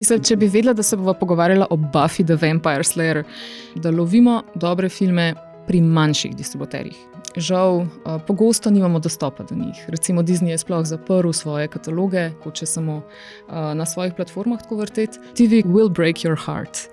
Mislim, če bi vedela, da se bova pogovarjala o Buffy the Vampire Slayer, da lovimo dobre filme pri manjših distributerjih. Žal, pogosto nimamo dostopa do njih. Recimo Disney je sploh zaprl svoje kataloge, hoče samo na svojih platformah tako vrteti. TV will break your heart.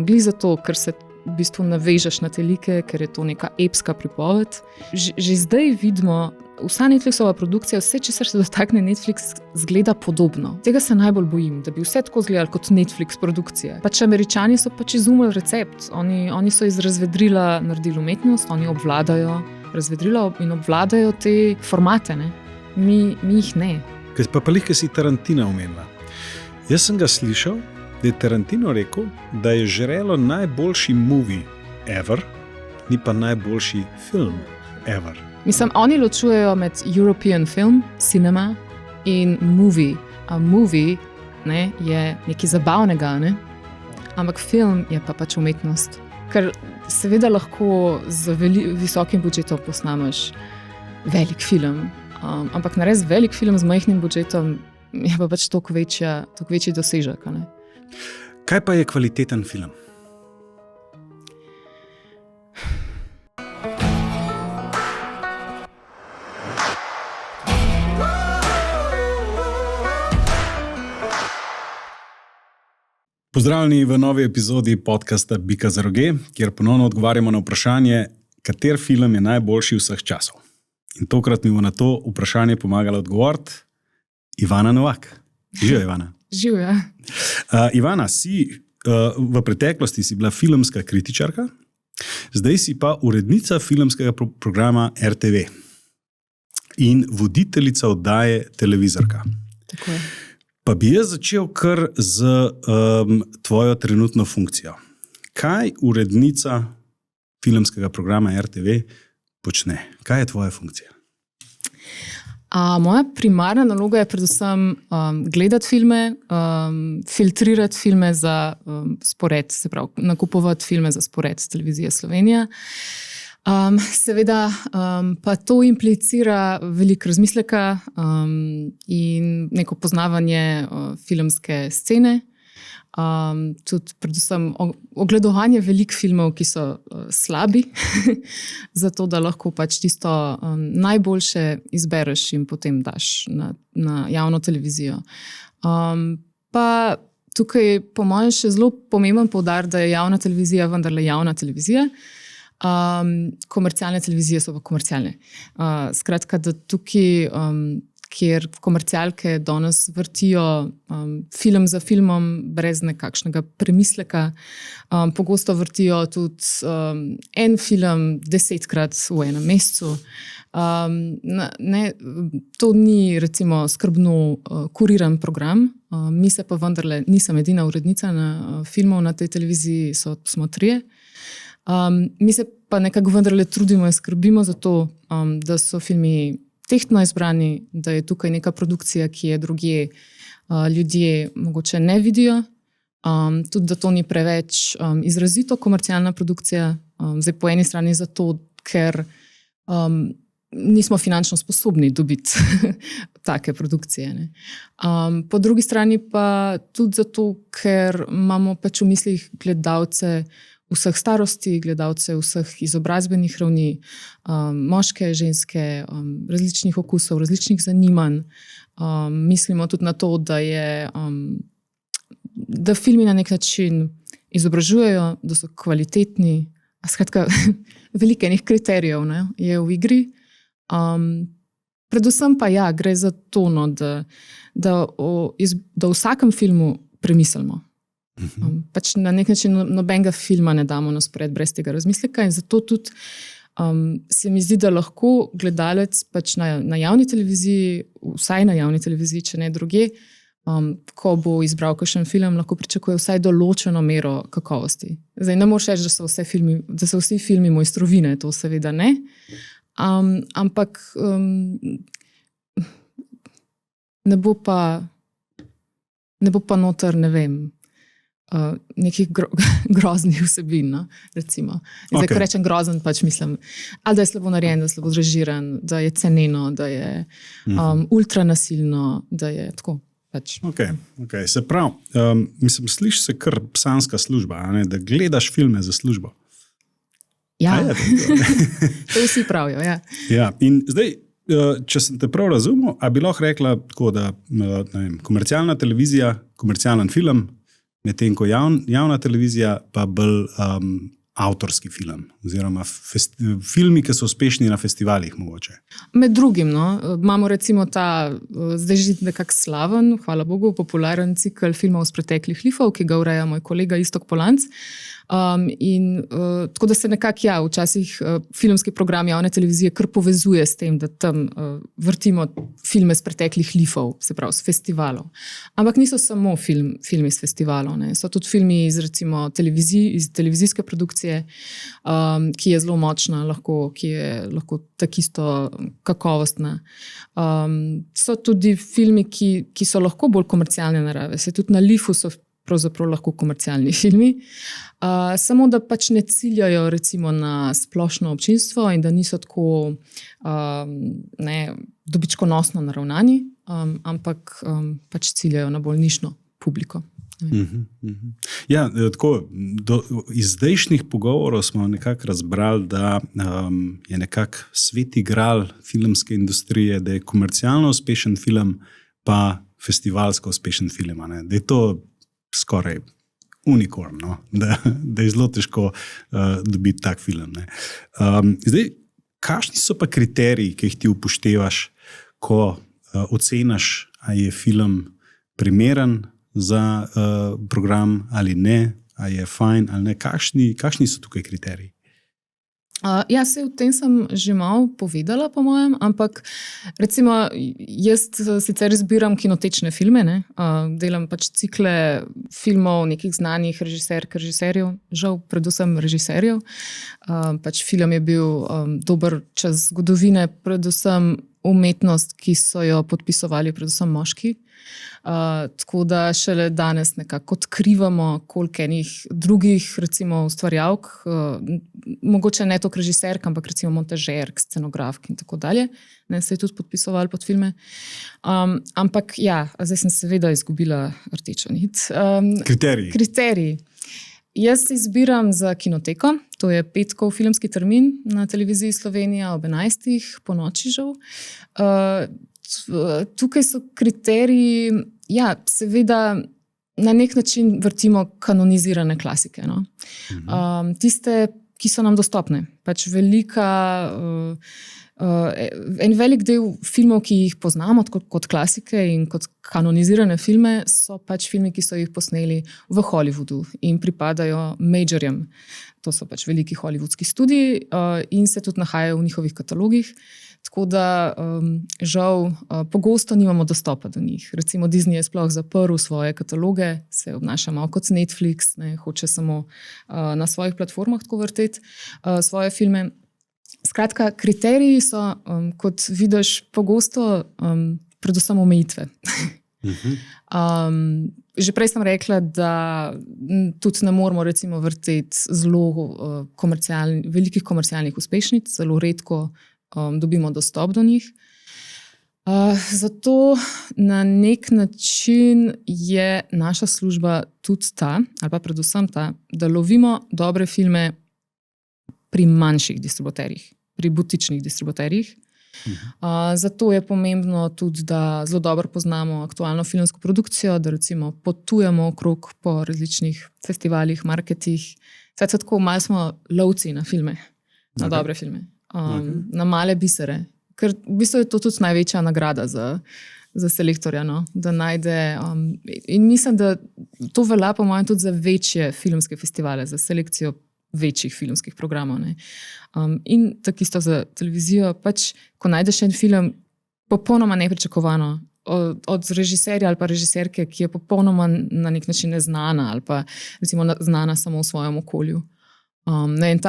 Gli zato, ker se v bistvu navežeš na te like, ker je to neka epska pripoved. Že zdaj vidimo, vsa Netflixova produkcija, vse, česar se dotakne Netflix, zgleda podobno. Tega se najbolj bojim, da bi vse tako izgledalo kot Netflix produkcije. Pač Američani so pač izumili recept. Oni so iz razvedrila naredili umetnost, oni obvladajo razvedrilo in obvladajo te formate. Ne? Mi jih ne. Pa lihke si Tarantina omenila. Jaz sem ga slišal, da je Tarantino rekel, da je Žrelo najboljši movie ever, ni pa najboljši film ever. Mislim, oni ločujejo med European film, cinema in movie. A movie je nekaj zabavnega, ne? Ampak film je pa pač umetnost. Ker seveda lahko z visokim budžetom posnameš velik film, ampak narediti velik film z majhnim budžetom je pa pač toliko večji dosežek. Ne? Kaj pa je kvaliteten film? Pozdravljeni v novi epizodi podcasta Bika za roge, kjer ponovno odgovarjamo na vprašanje, kater film je najboljši vseh časov. In tokrat mi bo na to vprašanje pomagala odgovoriti Ivana Novak. Živijo, Ivana. Živijo. Ivana, v preteklosti si bila filmska kritičarka, zdaj si pa urednica filmskega programa RTV in voditeljica oddaje Televizorka. Tako je. Pa bi jaz začel kar z tvojo trenutno funkcijo. Kaj urednica filmskega programa RTV počne? Kaj je tvoja funkcija? Moja primarna naloga je predvsem gledati filme, filtrirati filme za spored, se pravi, nakupovati filme za spored Televizije Slovenija. Seveda pa to implicira veliko razmisleka in neko poznavanje filmske scene, tudi predvsem ogledovanje veliko filmov, ki so slabi, zato da lahko pač tisto najboljše izbereš in potem daš na javno televizijo. Pa tukaj po mojem še zelo pomemben poudarek, da je javna televizija vendarle javna televizija. Komercialne televizije so pa komercialne. Skratka, da tukaj, kjer komercialke danes vrtijo film za filmom brez nekakšnega premisleka, pogosto vrtijo tudi en film 10-krat v enem mesecu. To ni recimo skrbno kuriran program, mi se pa vendarle, nisem edina urednica na filmov na tej televiziji, smo trije. Mi se pa nekako vendarle trudimo in skrbimo za to, da so filmi tehtno izbrani, da je tukaj neka produkcija, ki je drugje ljudje mogoče ne vidijo, tudi da to ni preveč izrazito komercialna produkcija, zdaj po eni strani zato, ker nismo finančno sposobni dobiti take produkcije. Ne? Po drugi strani pa tudi zato, ker imamo pač v mislih gledalce vseh starosti, gledalce vseh izobrazbenih ravni, moške, ženske, različnih okusov, različnih zanimanj. Mislimo tudi na to, da filmi na nek način izobražujejo, da so kvalitetni. Skratka, veliko enih kriterijev je v igri. Predvsem pa gre za to, da v vsakem filmu premislimo. Pač na nek način nobenega filma ne damo na spored brez tega razmisleka in zato tudi se mi zdi, da lahko gledalec pač na javni televiziji, vsaj na javni televiziji, če ne druge, ko bo izbral kakšen film, lahko pričakuje vsaj določeno mero kakovosti. Zdaj ne moreš reči, da so vsi filmi mojstrovine, to seveda ne, ampak ne bo pa noter, ne vem, nekih groznih vsebin, no? Recimo. Zdaj, ko rečem grozen, pač mislim, ali da je slabo narejen, da je slabo zrežiran, da je ceneno, da je ultra nasilno, da je tako. pač. Okay. Se pravi, mislim, sliši se kar psanska služba, a ne, da gledaš filme za službo. Ja, to vsi pravijo. Ja. Ja, in zdaj, če sem te prav razumel, a bi lahko rekla tako, da ne vem, komercialna televizija, komercialen film, medtem ko javna televizija pa bolj avtorski film, oziroma filmi, ki so uspešni na festivalih mogoče. Med drugim, imamo recimo ta, zdaj že nekako slaven, hvala Bogu, popularen cikel filmov iz preteklih lifov, ki ga ureja moj kolega Iztok Polanc. Tako da se nekako, včasih filmski program javne televizije kar povezuje s tem, da tam vrtimo filme z preteklih lifov, se pravi, z festivalov. Ampak niso samo filmi z festivalov, ne. So tudi filmi iz recimo iz televizijske produkcije, ki je zelo močna, ki je lahko tako isto kakovostna. So tudi filmi, ki so lahko bolj komercialne narave. Se tudi na lifu so pravzaprav lahko komercialni filmi, samo da pač ne ciljajo recimo na splošno občinstvo in da niso tako dobičkonosno naravnani, ampak pač ciljajo na bolj nišno publiko. Ja, tako, iz zdajšnjih pogovorov smo nekako razbrali, da je nekako sveti gral filmske industrije, da je komercialno uspešen film pa festivalsko uspešen film. Da je to skoraj unikorn, da je zelo težko dobiti tak film. Zdaj, kakšni so pa kriteriji, ki jih ti upoštevaš, ko oceniš, ali je film primeren za program ali ne, ali je fajn ali ne? Kakšni so tukaj kriteriji? Ja, o tem sem že malo povedala, po mojem, ampak recimo jaz sicer izbiram kinotečne filme, ne? Delam pač cikle filmov nekih znanih režiserjev, žal predvsem režiserjev. Pač film je bil dober čez zgodovine, predvsem umetnost, ki so jo podpisovali predvsem moški. Tako da šele danes nekako odkrivamo koliko enih drugih recimo ustvarjalk, mogoče ne toliko režiserk, ampak recimo montažerk, scenografk in tako dalje, ne, se je tudi podpisovali pod filme. Ampak ja, zdaj sem seveda izgubila rdečo nit. Kriteriji. Jaz izbiram za Kinoteko, to je petkov filmski termin na televiziji Slovenija ob 11. po noči žal. Tukaj so kriteriji, ja, seveda na nek način vrtimo kanonizirane klasike. No? Tiste, ki so nam dostopne. Pač en velik del filmov, ki jih poznamo kot klasike in kot kanonizirane filme, so pač filmi, ki so jih posneli v Hollywoodu in pripadajo majorjem. To so pač veliki hollywoodski studiji in se tudi nahajajo v njihovih katalogih. Tako da žal pogosto nimamo dostopa do njih. Recimo Disney je sploh zaprl svoje kataloge, se obnaša malo kot Netflix, ne, hoče samo na svojih platformah tako vrteti svoje filme. Skratka, kriteriji so, kot vidiš, pogosto predvsem omejitve. Že prej sem rekla, da tudi ne moramo recimo vrteti zelo velikih komercialnih uspešnic, zelo redko dobimo dostop do njih. Zato na nek način je naša služba tudi ta, ali pa predvsem ta, da lovimo dobre filme pri manjših distributerjih, pri butičnih distributerjih. Zato je pomembno tudi, da zelo dobro poznamo aktualno filmsko produkcijo, da recimo potujemo okrog po različnih festivalih, marketih. Saj tako malo smo lovci na filme, na dobre filme. Na male bisere, ker v bistvu je to tudi največja nagrada za selektorja, no? Da najde, in mislim, da to velja po mojem tudi za večje filmske festivale, za selekcijo večjih filmskih programov. Ne? In tako isto za televizijo, pač ko najdeš en film popolnoma nepričakovano od režiserja ali pa režiserke, ki je popolnoma na nek način neznana ali pa recimo znana samo v svojem okolju. In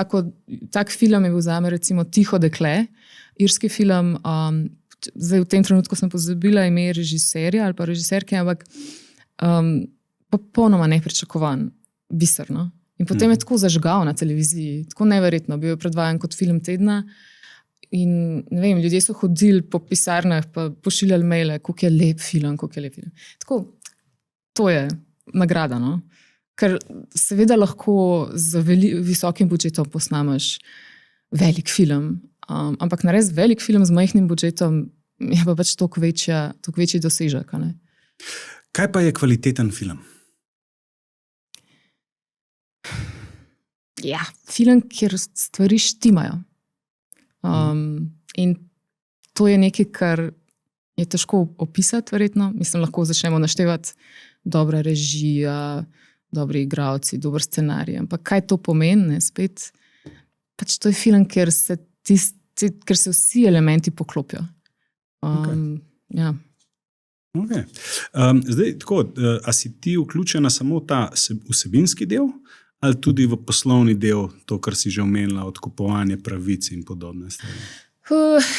tak film je bil zame recimo Tiho dekle, irski film. Zdaj v tem trenutku sem pozabila ime režiserja ali pa režiserke, ampak popolnoma nepričakovan, biserno. In potem je tako zažgal na televiziji, tako neverjetno, bil je predvajan kot film tedna In ne vem, ljudje so hodili po pisarnah, pa pošiljali maile, koliko je lep film, koliko je lep film. Tako, to je nagrada, no? Ker seveda lahko z visokim budžetom posnameš velik film, ampak narediti velik film z majhnim budžetom je pa pač toliko večji dosežek. Ne? Kaj pa je kvaliteten film? Ja, film, kjer stvari štimajo. In to je nekaj, kar je težko opisati, verjetno. Mislim, lahko začnemo naštevati dobra režija, dobri igralci, dober scenarij. Ampak kaj to pomeni, ne? Spet, pač to je film, ker se vsi elementi poklopijo. Ja. Okay. Zdaj, tako, a si ti vključena samo ta vsebinski del, ali tudi v poslovni del, to, kar si že omenila, odkupovanje pravic in podobne stvari?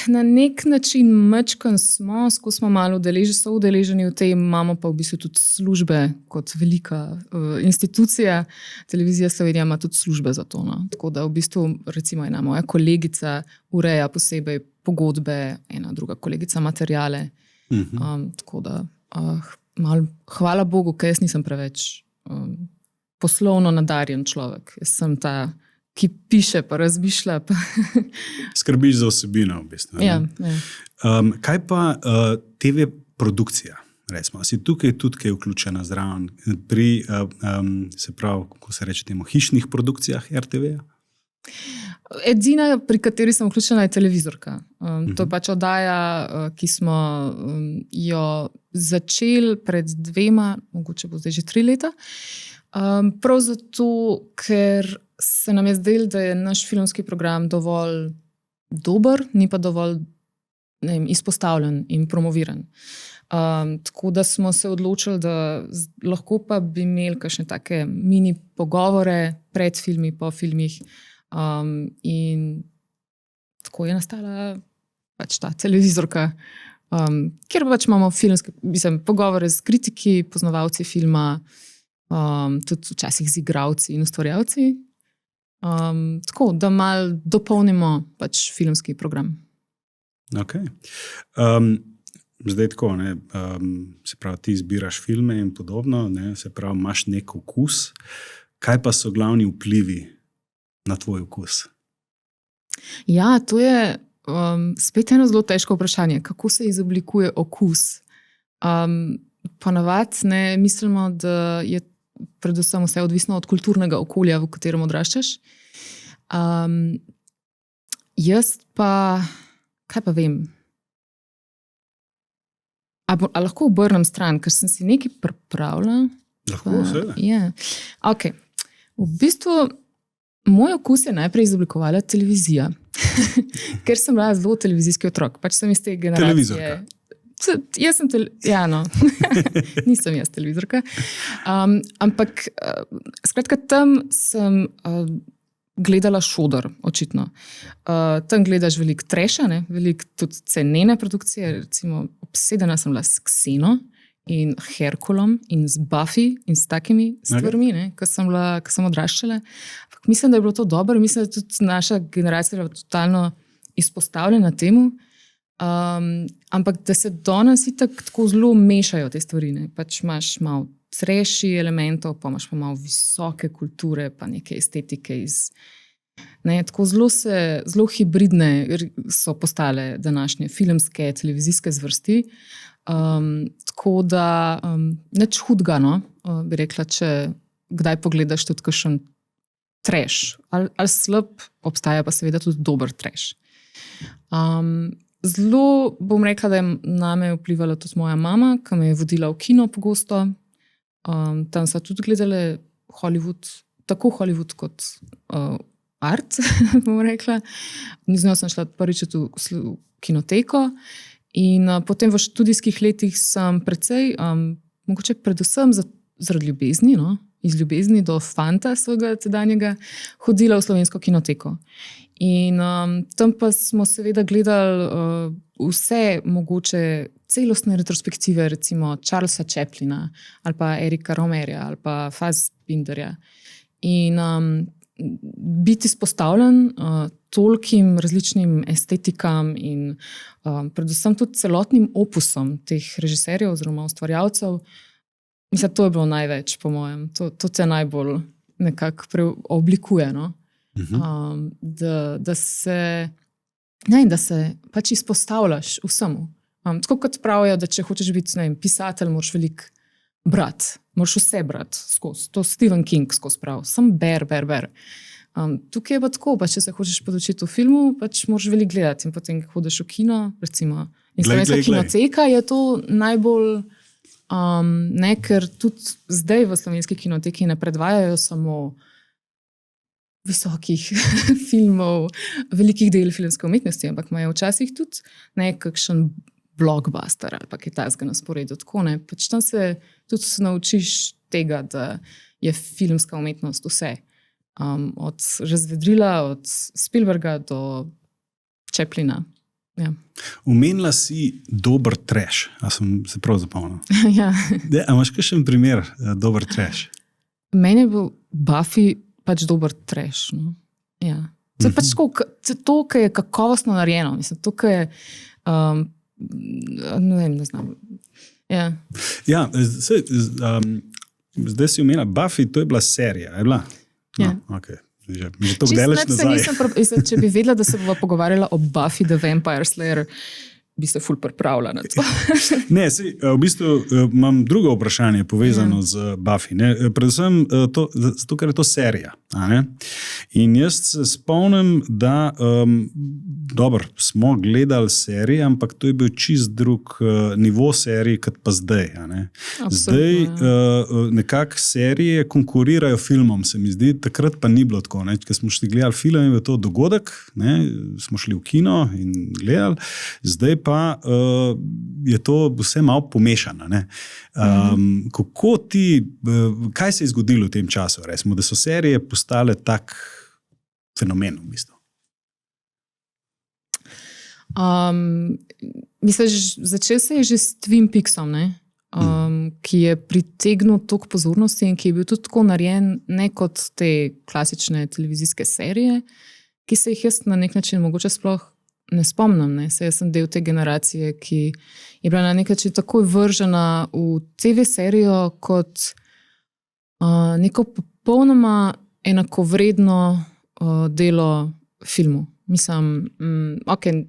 Na nek način mečkan smo malo udeleženi v tem, imamo pa v bistvu tudi službe kot velika institucija. Televizija Slovenija ima tudi službe za to. No? Tako da v bistvu recimo ena moja kolegica ureja posebej pogodbe, ena druga kolegica materijale. Tako da hvala Bogu, ker jaz nisem preveč poslovno nadarjen človek. Jaz sem ta, ki piše pa razmišlja. Pa skrbiš za vsebino v bistvu. Ja. Kaj pa TV produkcija? Recimo, si tukaj tudi kaj vključena zraven pri, se pravi, kako se reče temu, hišnih produkcijah RTV-ja? Edina, pri kateri sem vključena, je televizorka. To je pač oddaja, ki smo jo začeli pred 2, mogoče bo zdaj že 3 leta. Prav zato, ker se nam je zdelo, da je naš filmski program dovolj dober, ni pa dovolj izpostavljen in promoviran. Tako da smo se odločili, da lahko pa bi imeli kakšne take mini pogovore pred filmi, po filmih. In tako je nastala pač ta televizorka, kjer pač imamo filmske, pogovore z kritiki, poznavalci filma, tudi včasih z igralci in ustvarjalci. Tako, da malo dopolnimo pač filmski program. Ok. Zdaj tako, ne, se pravi, ti izbiraš filme in podobno, ne, se pravi, imaš nek okus. Kaj pa so glavni vplivi na tvoj okus? Ja, to je spet eno zelo težko vprašanje. Kako se izoblikuje okus? Ponavadi ne mislimo, da je predvsem vse odvisno od kulturnega okolja, v katerem odraščaš. Jaz pa, kaj pa vem, a lahko obrnem stran, ker sem si nekaj pripravila. Lahko, seveda. Ja. Ok. V bistvu moj okus je najprej izoblikovala televizija. Ker sem bila zelo televizijski otrok. Pač sem iz te generacije. Televizorka. Jaz sem nisem jaz televizorka. Ampak skratka, tam sem gledala Šodor, očitno. Tam gledaš veliko treša, veliko tudi cenene produkcije. Recimo, obsedena sem bila s Kseno in Herkulom in z Buffy in s takimi stvarmi, ko sem odraščala. Mislim, da je bilo to dobro. Mislim, da tudi naša generacija je totalno izpostavljena temu. Ampak da se danes tako zelo mešajo te stvari. Pač imaš malo trashy elementov, pa imaš pa malo visoke kulture, pa neke estetike tako zelo hibridne so postale današnje filmske, televizijske zvrsti. Tako da nič hudega, bi rekla, če kdaj pogledaš tudi kakšen trash. Ali slab, obstaja pa seveda tudi dober trash. Zelo bom rekla, da je name vplivala tudi moja mama, ki me je vodila v kino pogosto. Tam so tudi gledali Hollywood, tako Hollywood kot art, bom rekla. Z njo sem šla prvič v kinoteko in potem v študijskih letih sem precej, mogoče predvsem zaradi ljubezni, iz ljubezni do fanta svojega tedanjega, hodila v slovensko kinoteko. In tam pa smo seveda gledali vse mogoče celostne retrospektive, recimo Charlesa Chaplina ali pa Erika Romerja ali pa Fassbinderja. In biti izpostavljen tolkim različnim estetikam in predvsem tudi celotnim opusom teh režiserjev oziroma ustvarjalcev, mislim, to je bilo največ, po mojem. To te najbolj nekako preoblikuje, no? Da se pač izpostavljaš vsemu. Tako kot pravijo, da če hočeš biti, ne vem, pisatelj, moraš veliko brati, moraš vse brati skozi. To Stephen King skozi prav. Sam ber. Tukaj je pa tako, pa če se hočeš podučiti v filmu, pač moraš veliko gledati in potem, ko hodeš v kino, recimo, in slovenska kinoteka je to najbolj, ker tudi zdaj v slovenski kinoteki ne predvajajo samo visokih filmov, velikih del filmske umetnosti, ampak imajo včasih tudi nekakšen blockbuster ali pa kaj takega na sporedu. Tako ne, pač tam se tudi naučiš tega, da je filmska umetnost vse. Od Razvedrila, od Spielberga do Chaplina. Ja. Omenila si dober trash, a sem se prav zapomnil? Ja. A imaš kakšen primer dober trash? Meni je bil Buffy pač dober trash. No? Ja. To je pač to, kar je kakovostno narejeno. Mislim, to, kar je ne znam. Ja, zdaj si omenila Buffy, to je bila serija, je bila? Ja. No, okay. Že to daleč nazaj. Če bi vedela, da se bova pogovarjala o Buffy the Vampire Slayer, bi se ful pripravila na to. Ne, v bistvu imam drugo vprašanje povezano z Buffy. Ne? Predvsem zato, ker je to serija. In jaz se spomnim, da smo gledali serije, ampak to je bil čist drug nivo serije, kot pa zdaj. Zdaj nekako serije konkurirajo filmom, se mi zdi, takrat pa ni bilo tako. Ker smo šli gledali film, je to dogodek, smo šli v kino in gledali, zdaj pa je to vse malo pomešano. Kako kaj se je zgodilo v tem času, resmo, da so serije postale tak fenomen v bistvu? Mislim, začel se je že s Twin Peaksom, ki je pritegnil toliko pozornosti in ki je bil tudi tako narejen ne kot te klasične televizijske serije, ki se jih jaz na nek način mogoče sploh ne spomnim. Saj jaz sem del te generacije, ki je bila na nek način takoj vržena v TV serijo kot neko popolnoma enakovredno delo filmu. Mislim,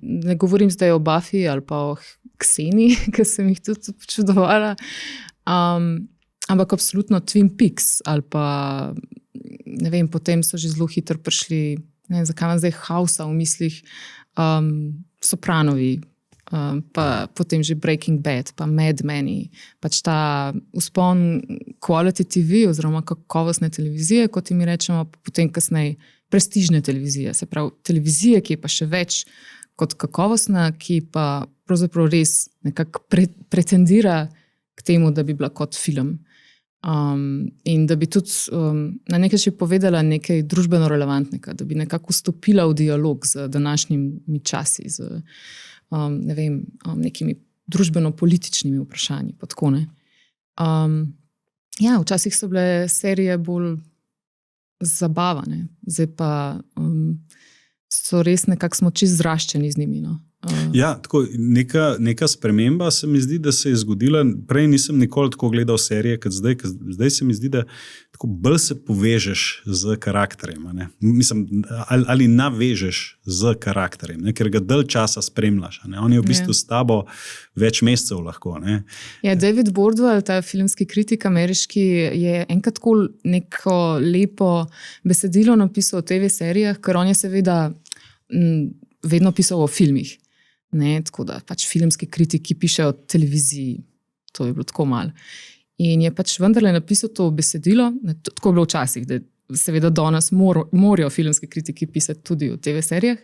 ne govorim zdaj o Buffy ali pa o Kseni, ki sem jih tudi počudovala, ampak absolutno Twin Peaks ali pa, ne vem, potem so že zelo hitro prišli, ne vem, zakaj imam zdaj Hausa v mislih, Sopranovi, pa potem že Breaking Bad, pa Mad Men, pač ta vzpon quality TV oziroma kakovostne televizije, kot mi rečemo, potem kasneje prestižne televizije, se pravi televizije, ki je pa še več kot kakovostna, ki pa pravzaprav res nekako pretendira k temu, da bi bila kot film. In da bi tudi na nekaj še povedala nekaj družbeno relevantnega, da bi nekako vstopila v dialog z današnjimi časi, z ne vem, nekimi družbeno-političnimi vprašanji. Ja, včasih so bile serije bolj zabavane, zdaj pa so res nekako smo čisto zraščeni z njimi. No. Ja, tako, neka sprememba se mi zdi, da se je zgodila. Prej nisem nikoli tako gledal serije, kot zdaj. Zdaj se mi zdi, da tako bolj se povežeš z karakterjem. Mislim, ali navežeš z karakterjem, ker ga dalj časa spremljaš. On je v bistvu s tabo več mesecev lahko. Ja, David Bordwell, ta filmski kritik ameriški, je enkrat tako neko lepo besedilo napisal o TV serijah, ker on je seveda vedno pisal o filmih. Tako da pač filmski kritiki pišejo o televiziji, to je bilo tako malo. In je pač vendarle napisal to besedilo, tako je bilo včasih, da seveda danes morajo filmski kritiki pisati tudi o TV serijah,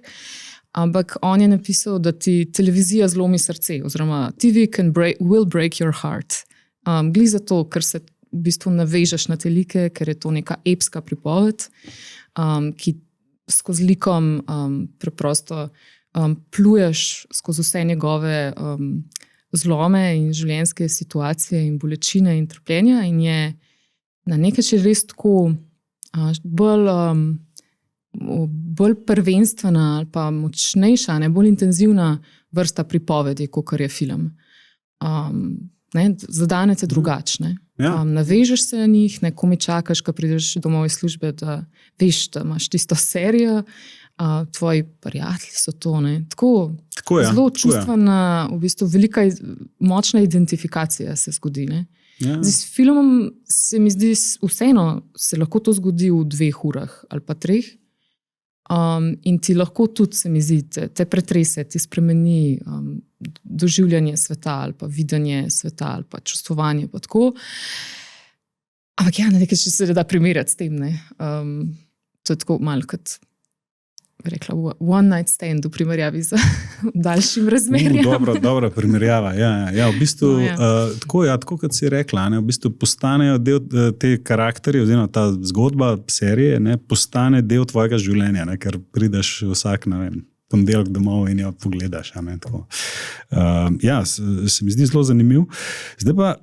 ampak on je napisal, da ti televizija zlomi srce, oziroma TV will break your heart. Glih zato, ker se v bistvu navežeš na te like, ker je to neka epska pripoved, ki skozi likom preprosto pluješ skozi vse njegove zlome in življenjske situacije in bolečine in trpljenja in je na nekaj še res tako bolj bolj prvenstvena ali pa močnejša, bolj intenzivna vrsta pripovedi, kot je film. Zadane te drugačne. Ja. Navežeš se na njih, komi čakaš, ko prideš domov iz službe, da veš, da imaš tisto serijo, tvoji prijatelji so to. Tako je, zelo čustvena, v bistvu velika, močna identifikacija se zgodi. Ja. Z filmom se mi zdi, vseeno se lahko to zgodi v 2 urah ali pa 3. In ti lahko tudi, se mi zdi, te pretrese, ti spremeni doživljanje sveta ali pa videnje sveta ali pa čustvovanje. Pa tako. Ampak ja, nekaj se da primerjati s tem. To je tako malo kot, bi rekla, one night stand v primerjavi z daljšim razmerjem. Dobra primerjava. Ja, v bistvu, tako kot si rekla, v bistvu postanejo del te karakterje, oziroma ta zgodba serije, postane del tvojega življenja, ker prideš vsak, ponedeljek domov in jo pogledaš. Ja, se mi zdi zelo zanimiv. Zdaj pa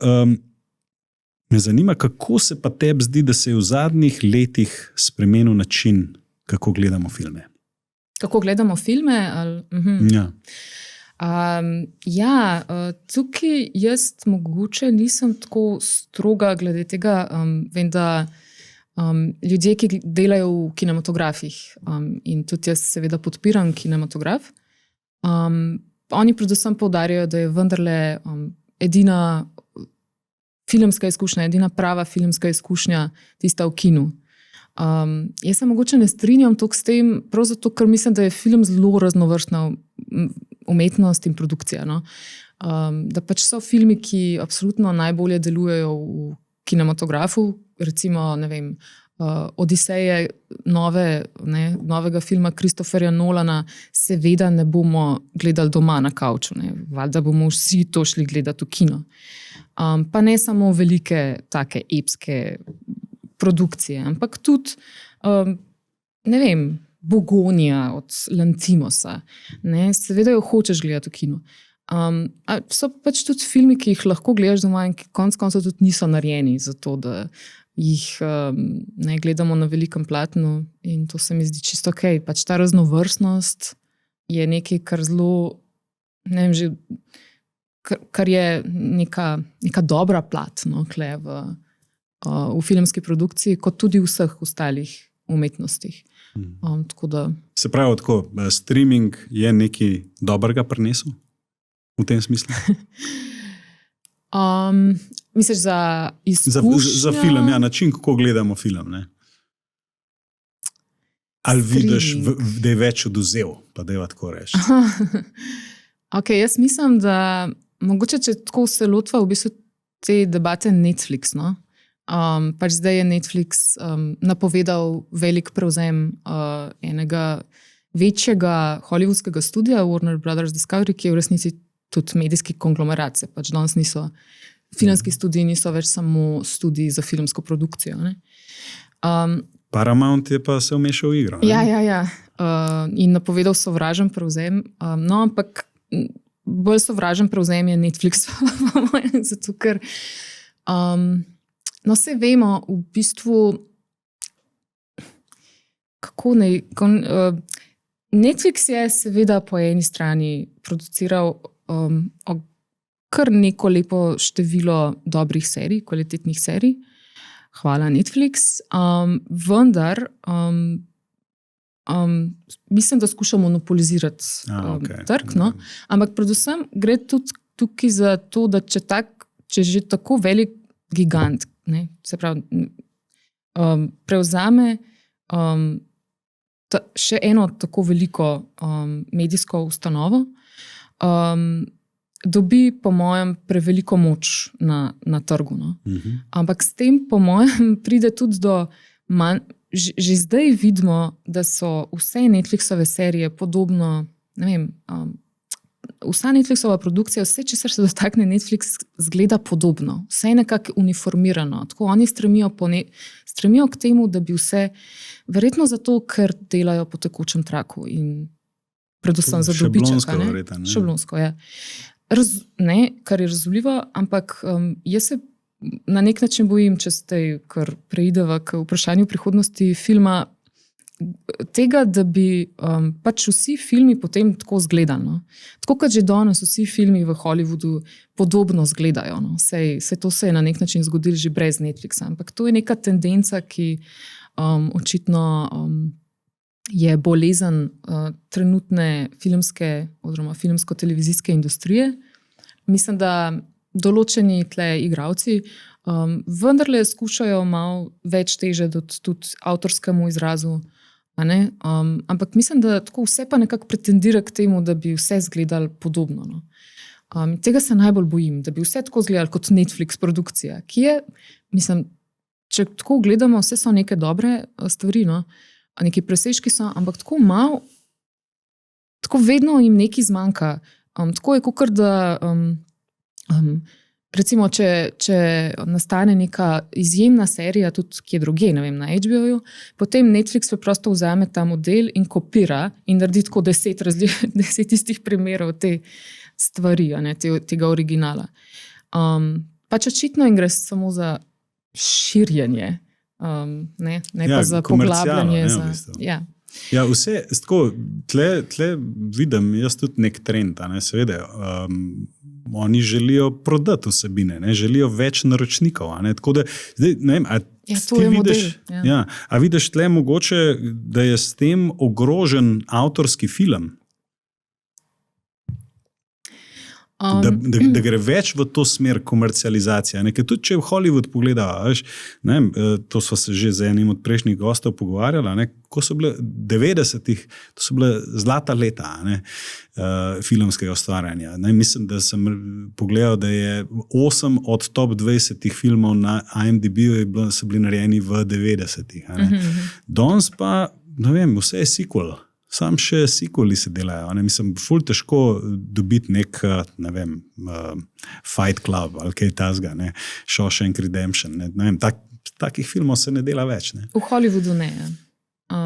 me zanima, kako se pa tebi zdi, da se je v zadnjih letih spremenil način, kako gledamo filme. Kako gledamo filme? Ja. Tukaj jaz mogoče nisem tako stroga glede tega. Vem, da ljudje, ki delajo v kinematografih, in tudi jaz seveda podpiram kinematograf, oni predvsem poudarjajo, da je vendarle edina filmska izkušnja, edina prava filmska izkušnja tista v kinu. Jaz se mogoče ne strinjam toliko s tem, prav zato, ker mislim, da je film zelo raznovrstna umetnost in produkcija. Da pač so filmi, ki absolutno najbolje delujejo v kinematografu, recimo, ne vem, Odiseje novega filma Christopherja Nolana, seveda ne bomo gledali doma na kavču, valjda bomo vsi to šli gledati v kino. Pa ne samo velike take epske produkcije, ampak tudi, ne vem, Bogonija od Lantimosa. Seveda jo hočeš gledati v kinu. So pač tudi filmi, ki jih lahko gledaš doma in ki konec koncev tudi niso narejeni za to, da jih gledamo na velikem platnu, in to se mi zdi čisto okej. Pač ta raznovrstnost je nekaj, kar zelo, ne vem, že, kar je neka dobra plat, kle v filmski produkciji, kot tudi v vseh ostalih umetnostih. Se pravi, tako, streaming je nekaj dobrega prinesel v tem smislu? Misliš za izkušnjo? Za film, ja, način, kako gledamo film. Ali vidiš, da je več oduzel, pa da je tako reči? Okay, jaz mislim, da mogoče, če tako se lotva v bistvu te debate Netflix, pač zdaj je Netflix napovedal velik prevzem enega večjega hollywoodskega studia, Warner Brothers Discovery, ki je v resnici tudi medijski konglomerat. Pač danes filmski studiji niso več samo studiji za filmsko produkcijo. Paramount je pa se vmešal v igro. Ja. In napovedal sovražen prevzem. No, ampak bolj sovražen prevzem je Netflix, zato ker vse vemo, v bistvu, kako Netflix je seveda po eni strani produciral kar neko lepo število dobrih serij, kvalitetnih serij. Hvala Netflix. Vendar mislim, da skuša monopolizirati trg. Ampak predvsem gre tudi tukaj za to, da če že tako velik gigant, se pravi, prevzame še eno tako veliko medijsko ustanovo, dobi, po mojem, preveliko moč na trgu. Ampak s tem, po mojem, pride tudi do že zdaj vidimo, da so vse Netflixove serije podobno, ne vem, vsa Netflixova produkcija, vse, če se dotakne Netflix, zgleda podobno. Vse je nekako uniformirano. Tako oni stremijo k temu, da bi vse, verjetno zato, ker delajo po tekočem traku in predvsem za dobiček. Šablonsko, ja. Kar je razumljivo, ampak jaz se na nek način bojim, če ste, kar preideva k vprašanju prihodnosti filma, tega, da bi pač vsi filmi potem tako izgledali. No? Tako kot že danes vsi filmi v Hollywoodu podobno izgledajo. No? Sej to se je na nek način zgodilo že brez Netflixa, ampak to je neka tendenca, ki očitno je bolezen trenutne filmske oziroma filmsko-televizijske industrije. Mislim, da določeni tle igralci vendarle skušajo malo več teže tudi avtorskemu izrazu, ampak mislim, da tako vse pa nekako pretendira k temu, da bi vse izgledali podobno. No. Tega se najbolj bojim, da bi vse tako izgledali kot Netflix produkcija, ki je, mislim, če tako gledamo, vse so neke dobre stvari, no, neki presežki so, ampak tako malo, tako vedno jim nekaj zmanjka. Tako je kakor da recimo, če nastane neka izjemna serija, tudi kje druge, ne vem, na HBO-ju, potem Netflix preprosto vzame ta model in kopira in naredi tako 10 istih primerov te stvari, tega originala. Pač očitno jim gre samo za širjenje, ne pa za poglabljanje. Ja, vse, tako, tle vidim jaz tudi nek trend, seveda, oni želijo prodati vsebine, želijo več naročnikov, tako da, zdaj, ne vem, a vidiš tle mogoče, da je s tem ogrožen avtorski film? Da gre več v to smer komercializacija. Ker tudi če v Hollywood pogledava, to smo se že z enim od prejšnjih gostov pogovarjali, ko so bile 90-ih, to so bile zlata leta filmskega ustvarjanja. Mislim, da sem pogledal, da je 8 od top 20 filmov na IMDb-u so bili narejeni v 90-ih. Danes pa, ne vem, vse je sequel. Sam še sequeli se delajo. Mislim, ful težko dobiti nek, ne vem, Fight Club ali kaj tazga, Shawshank Redemption. Ne vem, takih filmov se ne dela več. Ne? V Hollywoodu ne.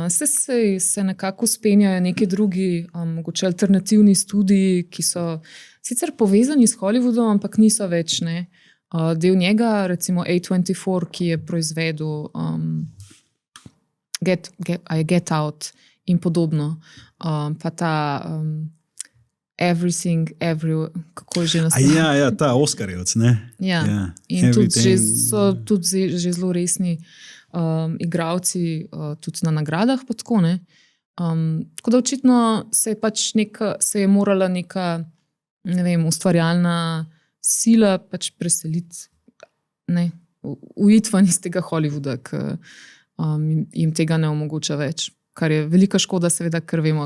Se nekako spenjajo neki drugi, mogoče alternativni studiji, ki so sicer povezani s Hollywoodom, ampak niso več. Ne? Del njega, recimo A24, ki je proizvedel Get Out, in podobno. Pa ta Everything, kako je že nastavljeno? Ja, ta Oskarjevc, ne? Ja. In tudi so tudi že zelo resni igralci tudi na nagradah, pa tako, ne? Tako da očitno se je morala neka, ne vem, ustvarjalna sila pač preseliti, ne, uiti ven iz tega Hollywooda, ki jim tega ne omogoča več. Kar je velika škoda, seveda, ker vemo,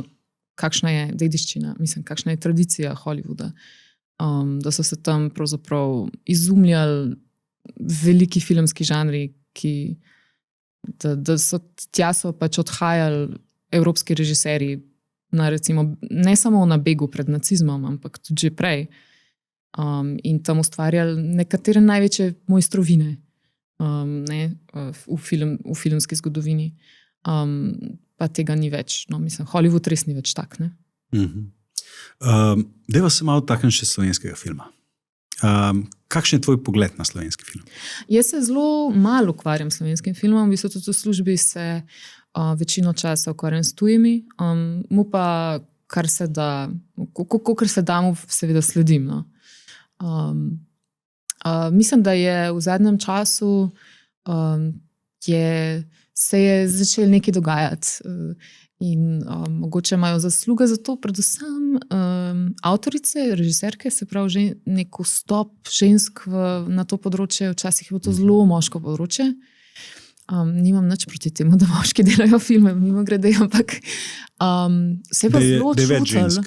kakšna je dediščina, mislim, kakšna je tradicija Hollywooda. Da so se tam pravzaprav izumljali veliki filmski žanri, da so tja pač odhajali evropski režiserji, recimo, ne samo na begu pred nacizmom, ampak tudi že prej. In tam ustvarjali nekatere največje mojstrovine v filmski zgodovini. Pa tega ni več. No, mislim, Hollywood res ni več tak. Ne? Deva se malo takšen še slovenskega filma. Kakšen je tvoj pogled na slovenski film? Jaz se zelo malo ukvarjam s slovenskim filmom, v bistvu tudi v službi se večino časa ukvarjam s tujimi, mu pa kar se da, kolikor se da, mu seveda sledim. No. Mislim, da je v zadnjem času se je začelo nekaj dogajati in mogoče imajo zasluge za to, predvsem avtorice, režiserke, se pravi že nek vstop žensk na to področje, včasih je bilo to zelo moško področje. Nimam nič proti temu, da moški delajo filme, mimo grede, ampak se je pa zelo čutilo.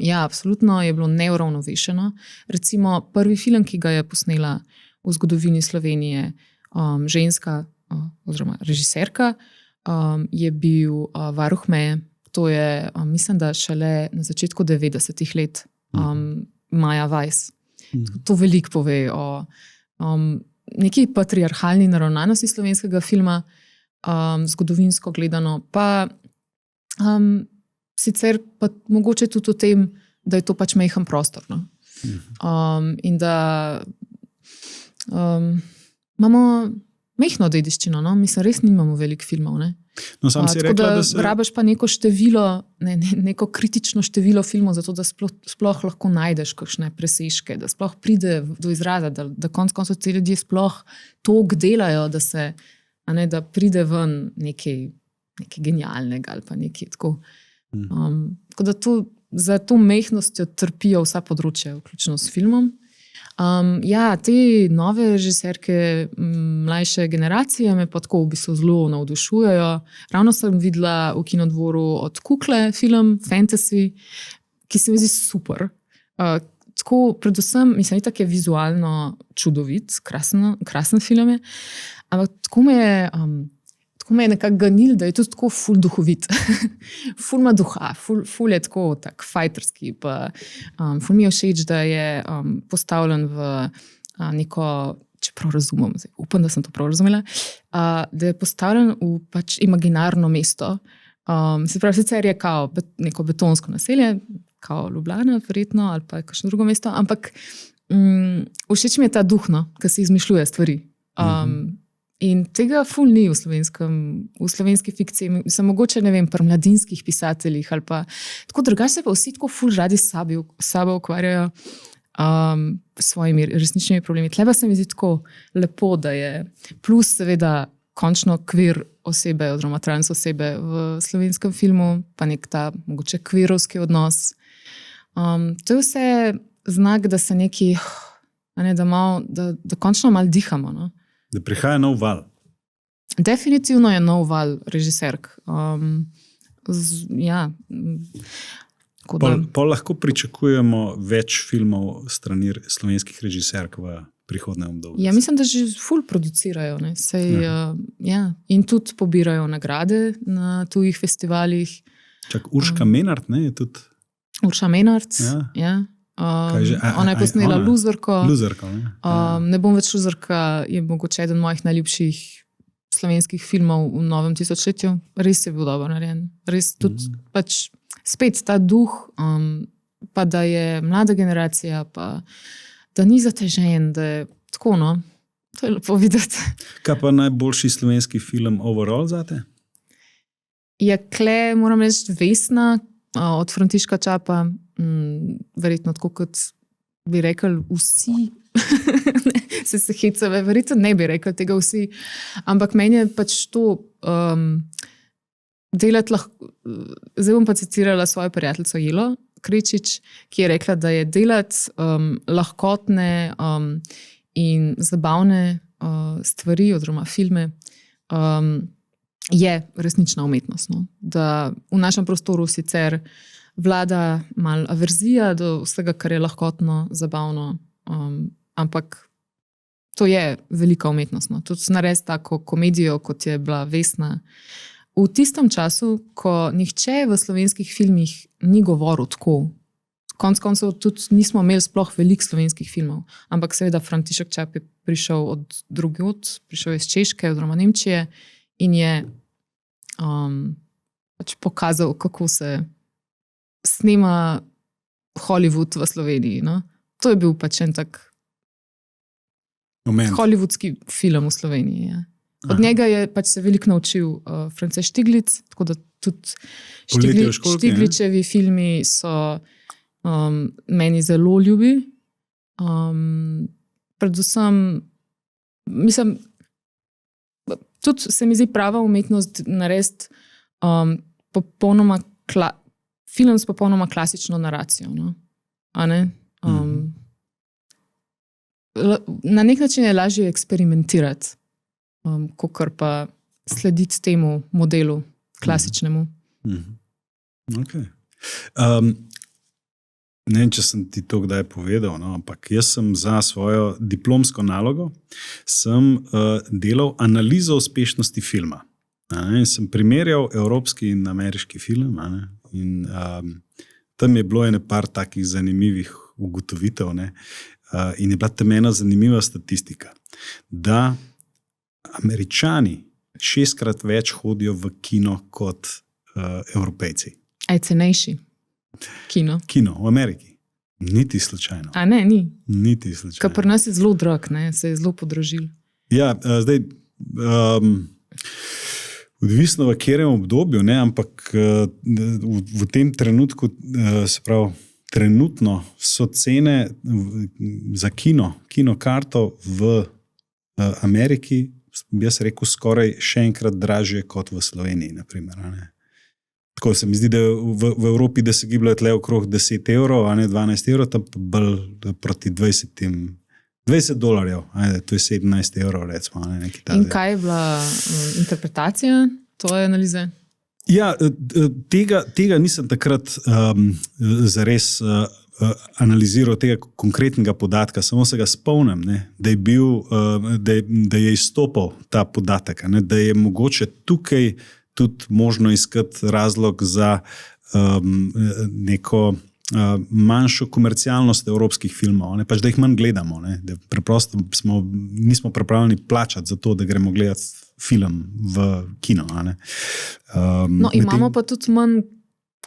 Ja, absolutno je bilo neuravnovešeno. Recimo prvi film, ki ga je posnela v zgodovini Slovenije ženska, oziroma režiserka, je bil Varuh meje. To je, mislim, da šele na začetku 90-ih let Maja Weiss. To veliko pove o neki patriarhalni naravnanosti slovenskega filma, zgodovinsko gledano, pa sicer pa mogoče tudi o tem, da je to pač majhen prostor. No? In da imamo mehno dediščino, no? Mislim, res nimamo veliko filmov, ne? No, sam si Tako rekla, da da se... rabiš pa neko število, neko kritično število filmov, zato da sploh lahko najdeš kakšne presežke, da sploh pride do izraza, da konec koncev ti ljudje sploh toliko delajo, da pride ven nekaj genialnega ali pa nekaj tako. Tako da za to mehnostjo trpijo vsa področja, vključno s filmom. Te nove režiserke mlajše generacije me pa tako v bistvu zelo navdušujejo. Ravno sem videla v Kinodvoru Od kukle film Fantasy, ki se mi zdi super. Tako predvsem, mislim, itak je vizualno čudovit, krasen film je, ampak tako me je nekako ganil, da je tudi tako ful duhovit. Ful ima duha, ful je tako tak fajterski. Ful mi je všeč, da je postavljen v neko, če prav razumem, upam, da sem to prav razumela, da je postavljen v pač imaginarno mesto. Se pravi, sicer je kao neko betonsko naselje, kao Ljubljana, verjetno, ali pa kakšno drugo mesto, ampak všeč mi je ta duh, no, ki si izmišljuje stvari. In tega ful ni v slovenski fikciji. Mislim, mogoče, ne vem, pri mladinskih pisateljih ali pa tako drugače se pa vsi tako ful radi s sabo ukvarjajo s svojimi resničnimi problemi. Tle pa se mi zdi tako lepo, da je plus seveda končno queer osebe oziroma trans osebe v slovenskem filmu, pa nek ta mogoče queerovski odnos. To je vse znak, da se neki, da končno malo dihamo, no? Da prihaja nov val. Definitivno je nov val režiserk. Pol lahko pričakujemo več filmov strani slovenskih režiserk v prihodnem obdobju. Ja, mislim, da že ful producirajo. In tudi pobirajo nagrade na tujih festivalih. Čak Urška Menart, ne, je tudi... Urša Menart, ja. Ona je posnela Luzerko. Ne bom več Luzerka, je mogoče eden mojih najljubših slovenskih filmov v novem tisočletju. Res je bil dobro narejen. Res tudi pač spet ta duh, pa da je mlada generacija, pa da ni zatežen, da je tako, no. To je lepo videti. Kaj pa najboljši slovenski film overall zate? Je kle, moram reči, Vesna od Františka Čapa. Verjetno tako, kot bi rekel vsi, se hecave, verjetno ne bi rekel tega vsi, ampak meni je pač to delati lahko, zdaj bom pa citirala svojo prijateljico Jelo Krečič, ki je rekla, da je delati lahkotne in zabavne stvari oziroma filme je resnična umetnost. No? Da v našem prostoru sicer vlada malo averzija do vsega, kar je lahkotno, zabavno, ampak to je velika umetnost. No? Tudi narediti tako komedijo, kot je bila Vesna. V tistem času, ko nihče v slovenskih filmih ni govoril tako, konec koncev tudi nismo imeli sploh veliko slovenskih filmov, ampak seveda František Čap je prišel od drugod, prišel iz Češke oziroma Nemčije in je pač pokazal, kako se snema Hollywood v Sloveniji. No? To je bil pač en tak hollywoodski film v Sloveniji. Ja. Od njega je pač se veliko naučil France Štiglic, tako da tudi Štigličevi filmi so meni zelo ljubi. Predvsem, mislim, tudi se mi zdi prava umetnost narediti popolnoma film s popolnoma klasično naracijo. No? A ne? Na nek način je lažje eksperimentirati, kakor pa slediti temu modelu klasičnemu. Okay. Ne vem, če sem ti to kdaj povedal, no, ampak jaz sem za svojo diplomsko nalogo delal analizo uspešnosti filma. Sem primerjal evropski in ameriški film, in tam je bilo ene par takih zanimivih ugotovitev, in je bila tam ena zanimiva statistika, da Američani 6-krat več hodijo v kino kot Evropejci. A je cenejši kino? Kino v Ameriki. Niti slučajno. A ne, ni? Niti slučajno. Kar pri nas je zelo drag, se je zelo podražil. Ja, zdaj odvisno v katerem obdobju, ne, ampak v tem trenutku, se pravi, trenutno so cene za kinokarto v Ameriki, bi jaz rekel, skoraj še enkrat dražje kot v Sloveniji, naprimer, ne. Tako se mi zdi, da v Evropi, da se gibljajo tle okrog 10 evrov, a ne 12 evrov, tam pa bolj proti 20 $20, ajde, to je 17 evrov, recimo. Ne, in kaj je bila interpretacija tvoje analize? Ja, tega nisem takrat zares analiziral, tega konkretnega podatka, samo se ga spomnim, ne, da je izstopal ta podatek, ne, da je mogoče tukaj tudi možno iskati razlog za neko manjšo komercialnost evropskih filmov, ne, pač da jih manj gledamo, ne, da preprosto nismo pripravljeni plačati za to, da gremo gledati film v kino. Ne. Imamo pa tudi manj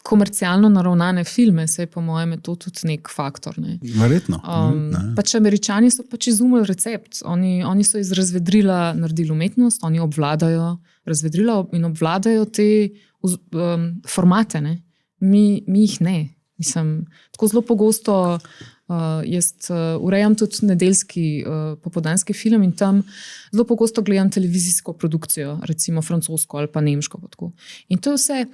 komercialno naravnane filme, saj po mojem je to tudi nek faktor. Ne. Verjetno. Pač Američani so pač izumili recept. Oni so iz razvedrila naredili umetnost, oni obvladajo razvedrila in obvladajo te formate. Ne. Mi jih ne. Mislim, tako zelo pogosto jaz urejam tudi nedeljski popoldanski film in tam zelo pogosto gledam televizijsko produkcijo, recimo francosko ali pa nemško. In to je vse,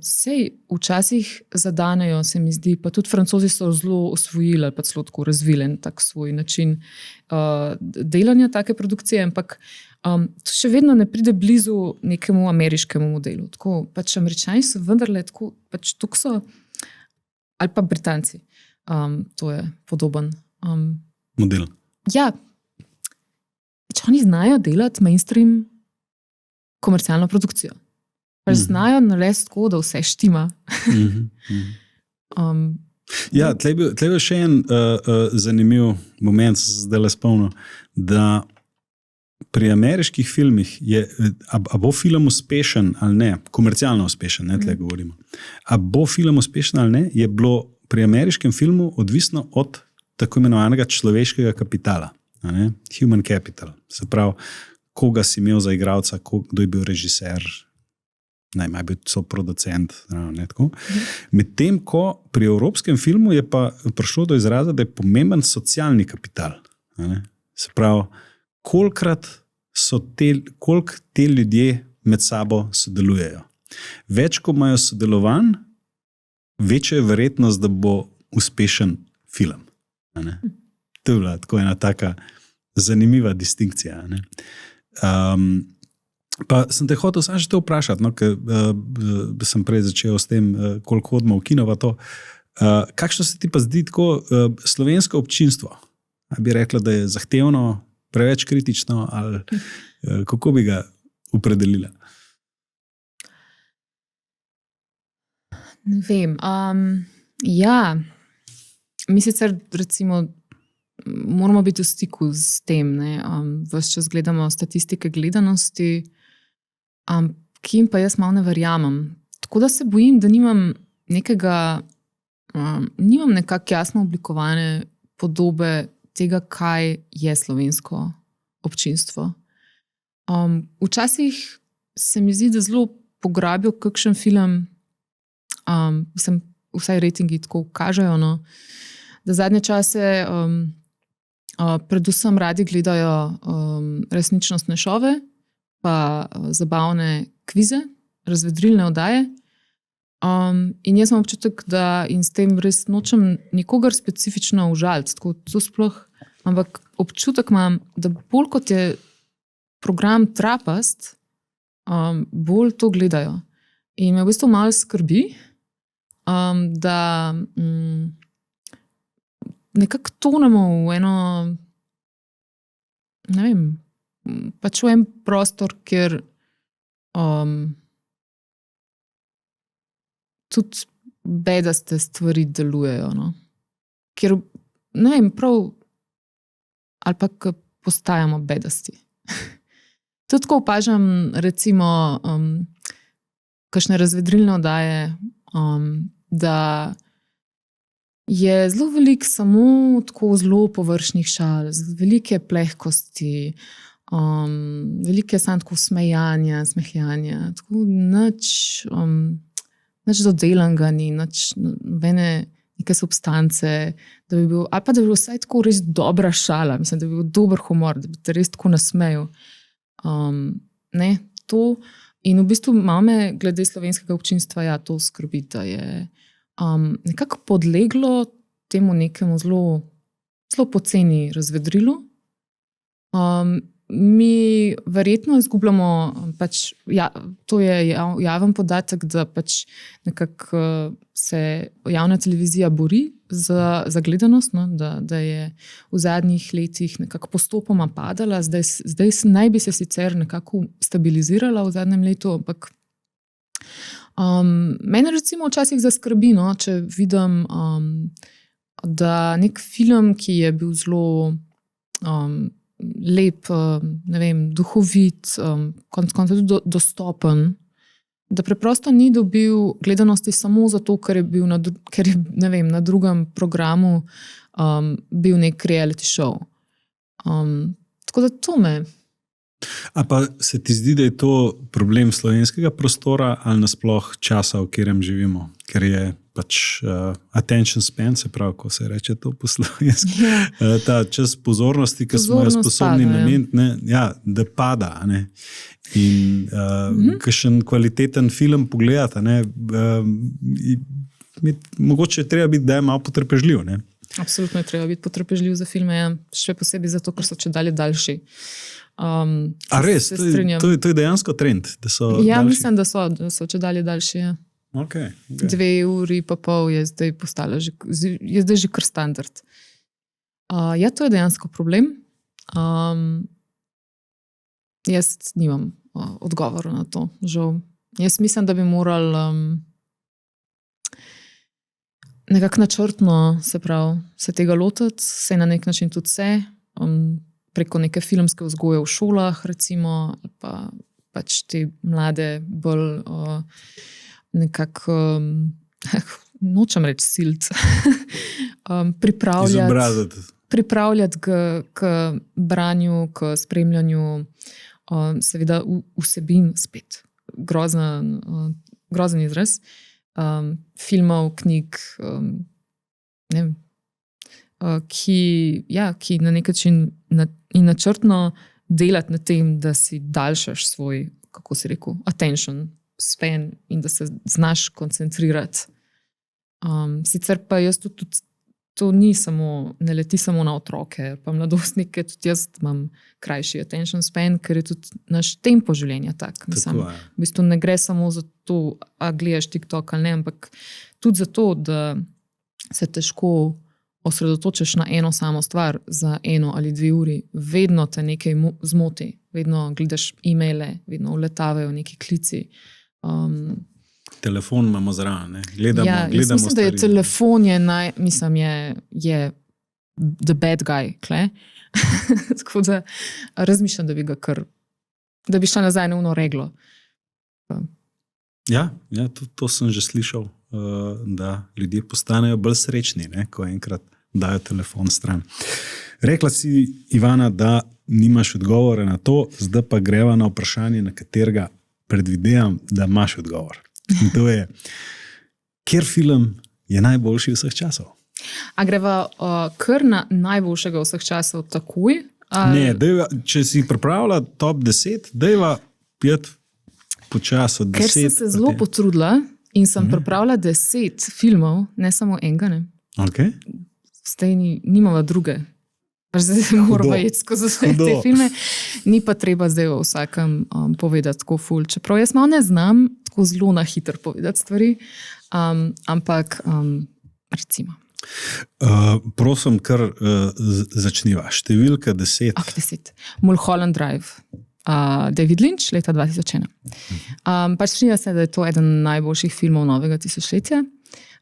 sej včasih zadanejo, se mi zdi, pa tudi Francozi so zelo osvojili ali pa celo tako razvili tak svoj način delanja take produkcije, ampak to še vedno ne pride blizu nekemu ameriškemu modelu. Tako, pač Američani so vendarle tako, pač tukaj so, ali pa Britanci, to je podoben model. Ja, če oni znajo delati mainstream komercialno produkcijo. Pač znajo narediti tako, da vse štima. Ja, tle je bil še en zanimiv moment, se zdaj le spomnil, da pri ameriških filmih je, a bo film uspešen ali ne, komercialno uspešen, ne, tle govorimo, a bo film uspešen ali ne, je bilo pri ameriškem filmu odvisno od tako imenovanega človeškega kapitala, ne, human capital, se pravi, koga si imel za igralca, kdo je bil režiser, najmanj bil so producent, ne, tako. Medtem ko pri evropskem filmu je pa prišlo do izraza, da je pomemben socialni kapital, ne, se pravi, koliko te ljudje med sabo sodelujejo. Več, ko imajo sodelovanj, večja je verjetnost, da bo uspešen film. Ne? To je bila tako ena taka zanimiva distinkcija. Ne? Pa sem te hotel samo še te vprašati, no, ker sem prej začel s tem, koliko hodimo v kino, to. Kakšno se ti pa zdi tako slovensko občinstvo? A bi rekla, da je zahtevno, preveč kritično, ali kako bi ga opredelila? Ne vem. Ja, mi sicer recimo moramo biti v stiku s tem, ne. Ves čas gledamo statistike gledanosti, ki jim pa jaz malo ne verjamem. Tako da se bojim, da nimam nekako jasno oblikovane podobe tega, kaj je slovensko občinstvo. Včasih se mi zdi, da zelo pograbijo kakšen film, vsaj ratingi tako kažejo, no, da zadnje čase predvsem radi gledajo resničnostne šove, pa zabavne kvize, razvedrilne oddaje. In jaz imam občutek, da in s tem res nočem nikogar specifično užaliti, tako to sploh, ampak občutek imam, da bolj kot je program trapast, bolj to gledajo. In me v bistvu malo skrbi, da nekako tonemo v eno, ne vem, pač v en prostor, kjer tudi bedaste stvari delujejo, no. Ker, ne vem, prav, ali pa postajamo bedasti. Tudi ko opažam, recimo, kakšne razvedrilne oddaje, da je zelo veliko samo tako zelo površnih šal, velike plehkosti, Veliko je samo tako smehljanja, tako nič dodelanga ni, nobene neke substance, da bi bil, ali pa da bi bil vsaj tako res dobra šala, mislim, da bi bil dober humor, da bi te res tako nasmejal. To. In v bistvu mame glede slovenskega občinstva, to skrbi, da je nekako podleglo temu nekemu zelo poceni razvedrilu. Mi verjetno izgubljamo, to je javen podatek, da nekako se javna televizija bori za gledanost, da je v zadnjih letih nekako postopoma padala, zdaj naj bi se sicer nekako stabilizirala v zadnjem letu, ampak mene recimo včasih zaskrbi, če vidim, da nek film, ki je bil zelo lep, ne vem, duhovit, konec koncev tudi dostopen, da preprosto ni dobil gledanosti samo zato, ker je bil na drugem programu bil nek reality show. Tako da to me. A pa se ti zdi, da je to problem slovenskega prostora ali nasploh časa, v katerem živimo? Ker je attention span, se pravi, ko se reče to po slovenski, ta čas pozornosti, ki smo jo sposobni nameniti, da pada. Ne? In kakšen kvaliteten film pogledati, mogoče je treba biti, da je malo potrpežljiv. Ne? Absolutno je treba biti potrpežljiv za filme, še posebej zato, ker so čedalje daljši. A res? To je dejansko trend? Da so daljši? Mislim, da so čedalje daljši. Ja. Okay. 2 uri pa pol je zdaj postala je zdaj že kar standard. To je dejansko problem. Jaz nimam odgovora na to, žal. Jaz mislim, da bi morali nekako načrtno se tega lotiti, se na nek način tudi preko neke filmske vzgoje v šolah, recimo, pa te mlade bolj nekako, nočem reči silt, pripravljati k branju, k spremljanju, seveda vsebin spet. Grozen izraz. Filmov, knjig, ne vem, ki na nek način in načrtno delati na tem, da si daljšaš svoj, kako si rekel, attention span in da se znaš koncentrirati. Sicer pa jaz tudi to ne leti samo na otroke, pa mladostnike, tudi jaz imam krajši attention span, ker je tudi naš tempo življenja tak. Mislim, v bistvu ne gre samo za to, a gledaš TikTok ali ne, ampak tudi za to, da se težko osredotočiš na eno samo stvar za 1 ali 2 uri, vedno te nekaj zmoti, vedno gledaš e-maile, vedno uletavajo neki klici. Telefon imamo zraven, gledamo mislim, stvari. Da je telefon je the bad guy, kle? Tako da razmišljam, da bi ga da bi šla nazaj na ono reglo. To sem že slišal, da ljudje postanejo bolj srečni, ko enkrat dajo telefon stran. Rekla si, Ivana, da nimaš odgovora na to, zdaj pa greva na vprašanje, na katerega predvidevam, da imaš odgovor. In to je, kjer film je najboljši vseh časov? A greva kar na najboljšega vseh časov takoj? Ne, če si pripravila top 10, dajva pjet počas od 10. Ker sem se zelo potrudila in sem pripravila 10 filmov, ne samo enega, ne. Okay. Zdaj nimava druge. Zdaj se moramo jeti skozi vse te filme. Ni pa treba zdaj o vsakem povedati tako ful. Čeprav jaz malo ne znam tako zelo na hitro povedati stvari, ampak recimo. Prosim, kar začniva. Številka 10. 10. Mulholland Drive. David Lynch, leta 2001. Strinja se, da je to eden najboljših filmov novega tisočletja.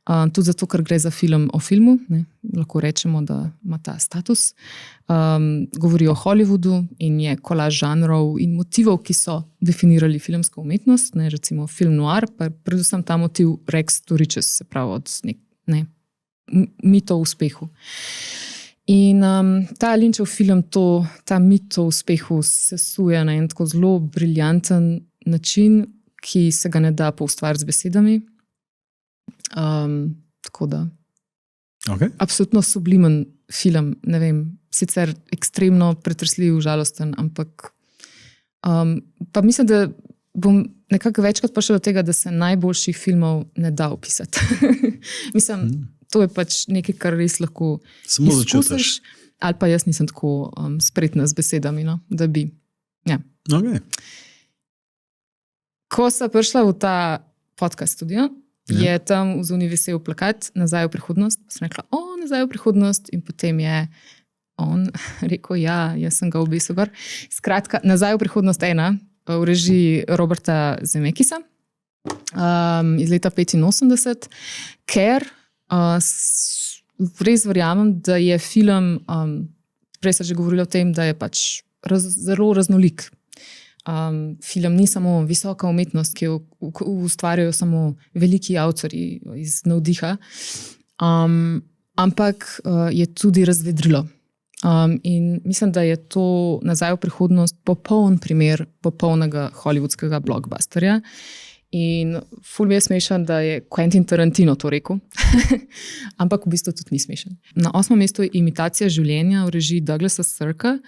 Tudi zato, ker gre za film o filmu, ne? Lahko rečemo, da ima ta status. Govori o Hollywoodu in je kolaž žanrov in motivov, ki so definirali filmsko umetnost, ne? Recimo film noir, pa predvsem ta motiv Rex to riches, se pravi od mito o uspehu. In ta Lynchov film, ta mit o uspehu sesuje na en tako zelo briljanten način, ki se ga ne da poustvariti z besedami. Tako da. Okay. Absolutno sublimen film, ne vem, sicer ekstremno pretresljiv, žalosten, ampak pa mislim, da bom nekako večkrat prišel do tega, da se najboljših filmov ne da opisati. Mislim, to je pač nekaj, kar res lahko samo izkusiš, začutiš. ali pa jaz nisem tako spretna z besedami, no, da bi. Ja. Okay. Ko sem prišla v ta podcast studio, je tam v zunaj visel plakat Nazaj v prihodnost. Pa sem rekla, Nazaj v prihodnost, in potem je on rekel, ja, jaz sem ga obesil gor. Skratka, Nazaj v prihodnost 1 v režiji Roberta Zemeckisa iz leta 85, ker res verjamem, da je film, prej sem že govorila o tem, da je pač zelo raznolik. Film ni samo visoka umetnost, ki jo ustvarjajo samo veliki avtorji iz navdiha, ampak je tudi razvedrilo. In mislim, da je to Nazaj v prihodnost popoln primer popolnega hollywoodskega blockbusterja. In ful mi je smešen, da je Quentin Tarantino to rekel, ampak v bistvu tudi ni smešen. Na 8. mestu je Imitacija življenja v režiji Douglasa Sirka.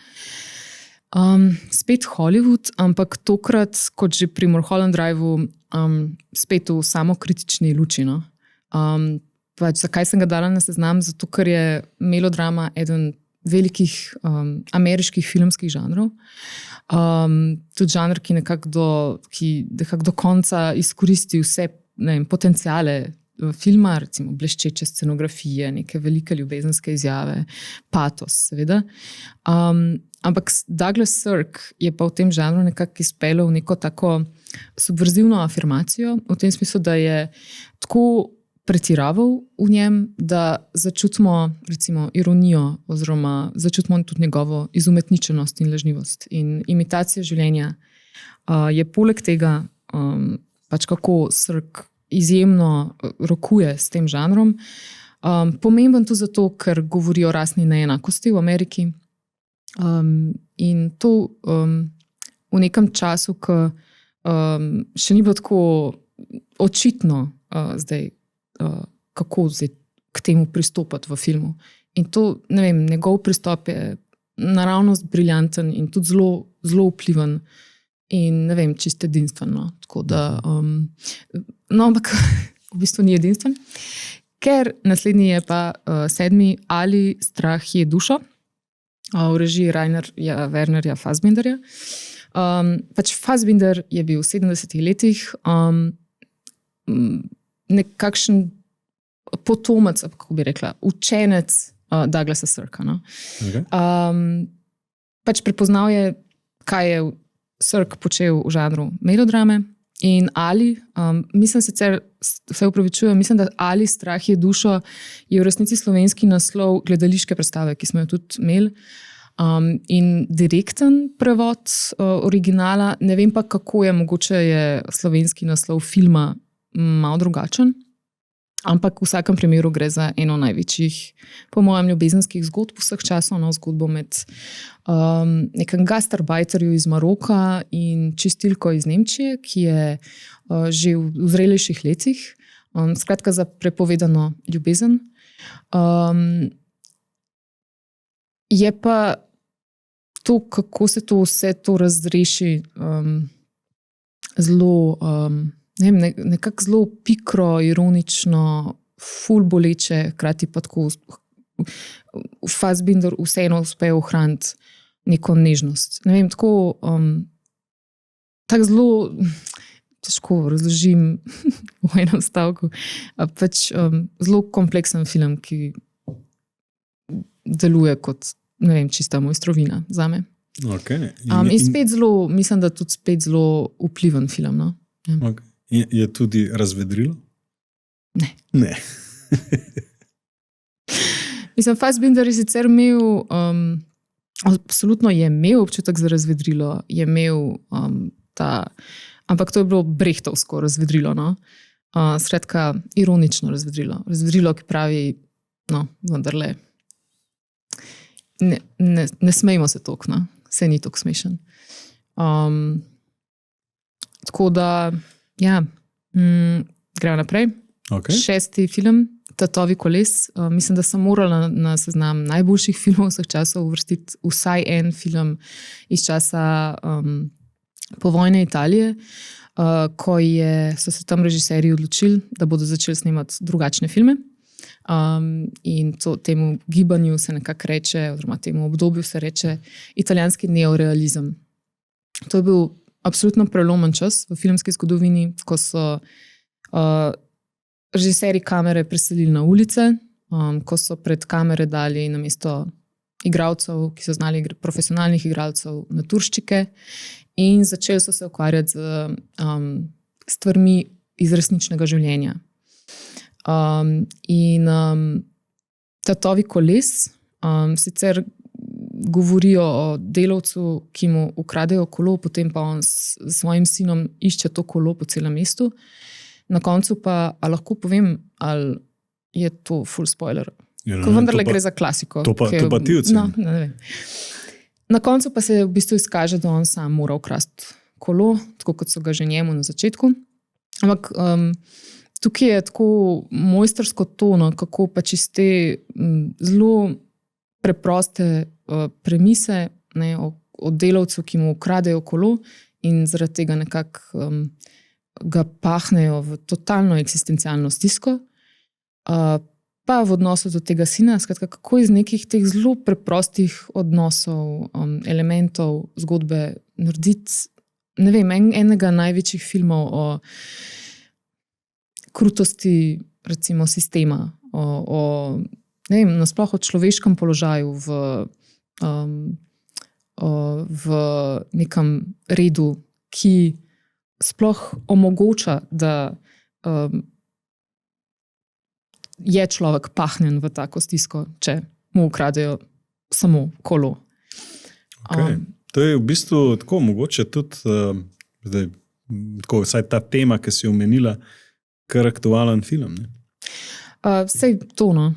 Spet Hollywood, ampak tokrat, kot že pri Mulholland Driveu, spet v samokritični luči. No? Pač zakaj sem ga dala na seznam? Zato, ker je melodrama eden velikih ameriških filmskih žanrov. Tudi žanr, ki nekako do konca izkoristi vse potenciale filma, recimo bleščeče scenografije, neke velike ljubezenske izjave, patos, seveda. Ampak Douglas Sirk je pa v tem žanru nekako izpeljal neko tako subverzivno afirmacijo, v tem smislu, da je tako pretiraval v njem, da začutimo recimo ironijo oziroma začutimo tudi njegovo izumetničenost in lažnivost. In Imitacija življenja je poleg tega pač kako Sirk izjemno rokuje s tem žanrom. Pomemben tudi zato, ker govori o rasni neenakosti v Ameriki. In to v nekem času, ko še ni bilo tako očitno zdaj, kako zdaj k temu pristopati v filmu. In to, ne vem, njegov pristop je naravnost briljanten in tudi zelo, zelo vpliven in ne vem, čisto edinstven. No. Tako da, no, ampak v bistvu ni edinstven. Ker naslednji je pa 7. Ali strah je dušo v režiji Rainerja Wernerja Fassbinderja. Pač Fassbinder je bil v 70. letih nekakšen potomec, kako bi rekla, učenec Douglasa Sirka. No? Okay. Pač prepoznal je, kaj je Sirk počel v žanru melodrame in Ali, mislim sicer, se upravičujem, mislim, da Ali strah je dušo je v resnici slovenski naslov gledališke predstave, ki smo jo tudi imeli. In direkten prevod originala, ne vem pa, kako je, mogoče je slovenski naslov filma malo drugačen, ampak v vsakem primeru gre za eno največjih, po mojem, ljubezenskih zgodb vseh časov, no, zgodbo med nekem gastarbajterju iz Maroka in čistilko iz Nemčije, ki je že v zrelejših letih, skratka za prepovedano ljubezen. Je pa to, kako se to vse to razreši, zelo nekako zelo pikro, ironično, ful boleče, hkrati pa tako Fassbinder vseeno uspe ohraniti neko nežnost. Ne vem, tako zelo težko razložim v enem stavku. Pač zelo kompleksen film, ki deluje kot, ne vem, čista mojstrovina zame. Okay. In spet zelo, mislim, da tudi spet zelo vpliven film. No? Ja. Okay. Je tudi razvedrilo? Ne. Mislim, Fassbinder je sicer imel, absolutno je imel občutek za razvedrilo, je imel ampak to je bilo brechtovsko razvedrilo, no? Skratka, ironično razvedrilo. Razvedrilo, ki pravi, no, vendarle, ne smejmo se toliko, no? Se ni toliko smešen. Tako da, ja, gremo naprej. Okay. 6. film, Tatovi koles. Mislim, da sem morala na seznam najboljših filmov vseh časov uvrstiti vsaj en film iz časa povojne Italije, ko so se tam režiserji odločili, da bodo začeli snemati drugačne filme. In temu gibanju se nekako reče, oziroma temu obdobju se reče italijanski neorealizem. To je bil absolutno prelomen čas v filmski zgodovini, ko so režiserji kamere preselili na ulice, ko so pred kamere dali namesto igralcev, ki so znali profesionalnih igralcev, naturščike in začeli so se ukvarjati z stvarmi iz resničnega življenja. Tatovi koles sicer govorijo o delavcu, ki mu ukradejo kolo, potem pa on s svojim sinom išče to kolo po celem mestu. Na koncu pa, lahko povem, ali je to full spoiler. Ko vendarle gre za klasiko. To pa ti oceni. No, ne vem. Na koncu pa se v bistvu izkaže, da on sam mora ukrasti kolo, tako kot so ga že njemu na začetku. Ampak tukaj je tako mojstrsko tono, kako pač iz te zelo preproste premise, ne, o delavcu, ki mu ukradejo kolo in zaradi tega nekako ga pahnejo v totalno eksistencialno stisko, pa v odnosu do tega sina, skratka, kako iz nekih teh zelo preprostih odnosov, elementov zgodbe narediti, ne vem, enega največjih filmov o krutosti, recimo, sistema, ne vem, nasploh o človeškem položaju v nekem redu, ki sploh omogoča, da je človek pahnjen v tako stisko, če mu ukradejo samo kolo. Okay. To je v bistvu tako mogoče tudi, tako, vsaj ta tema, ki si omenila, kar aktualen film, ne? Sej to, no.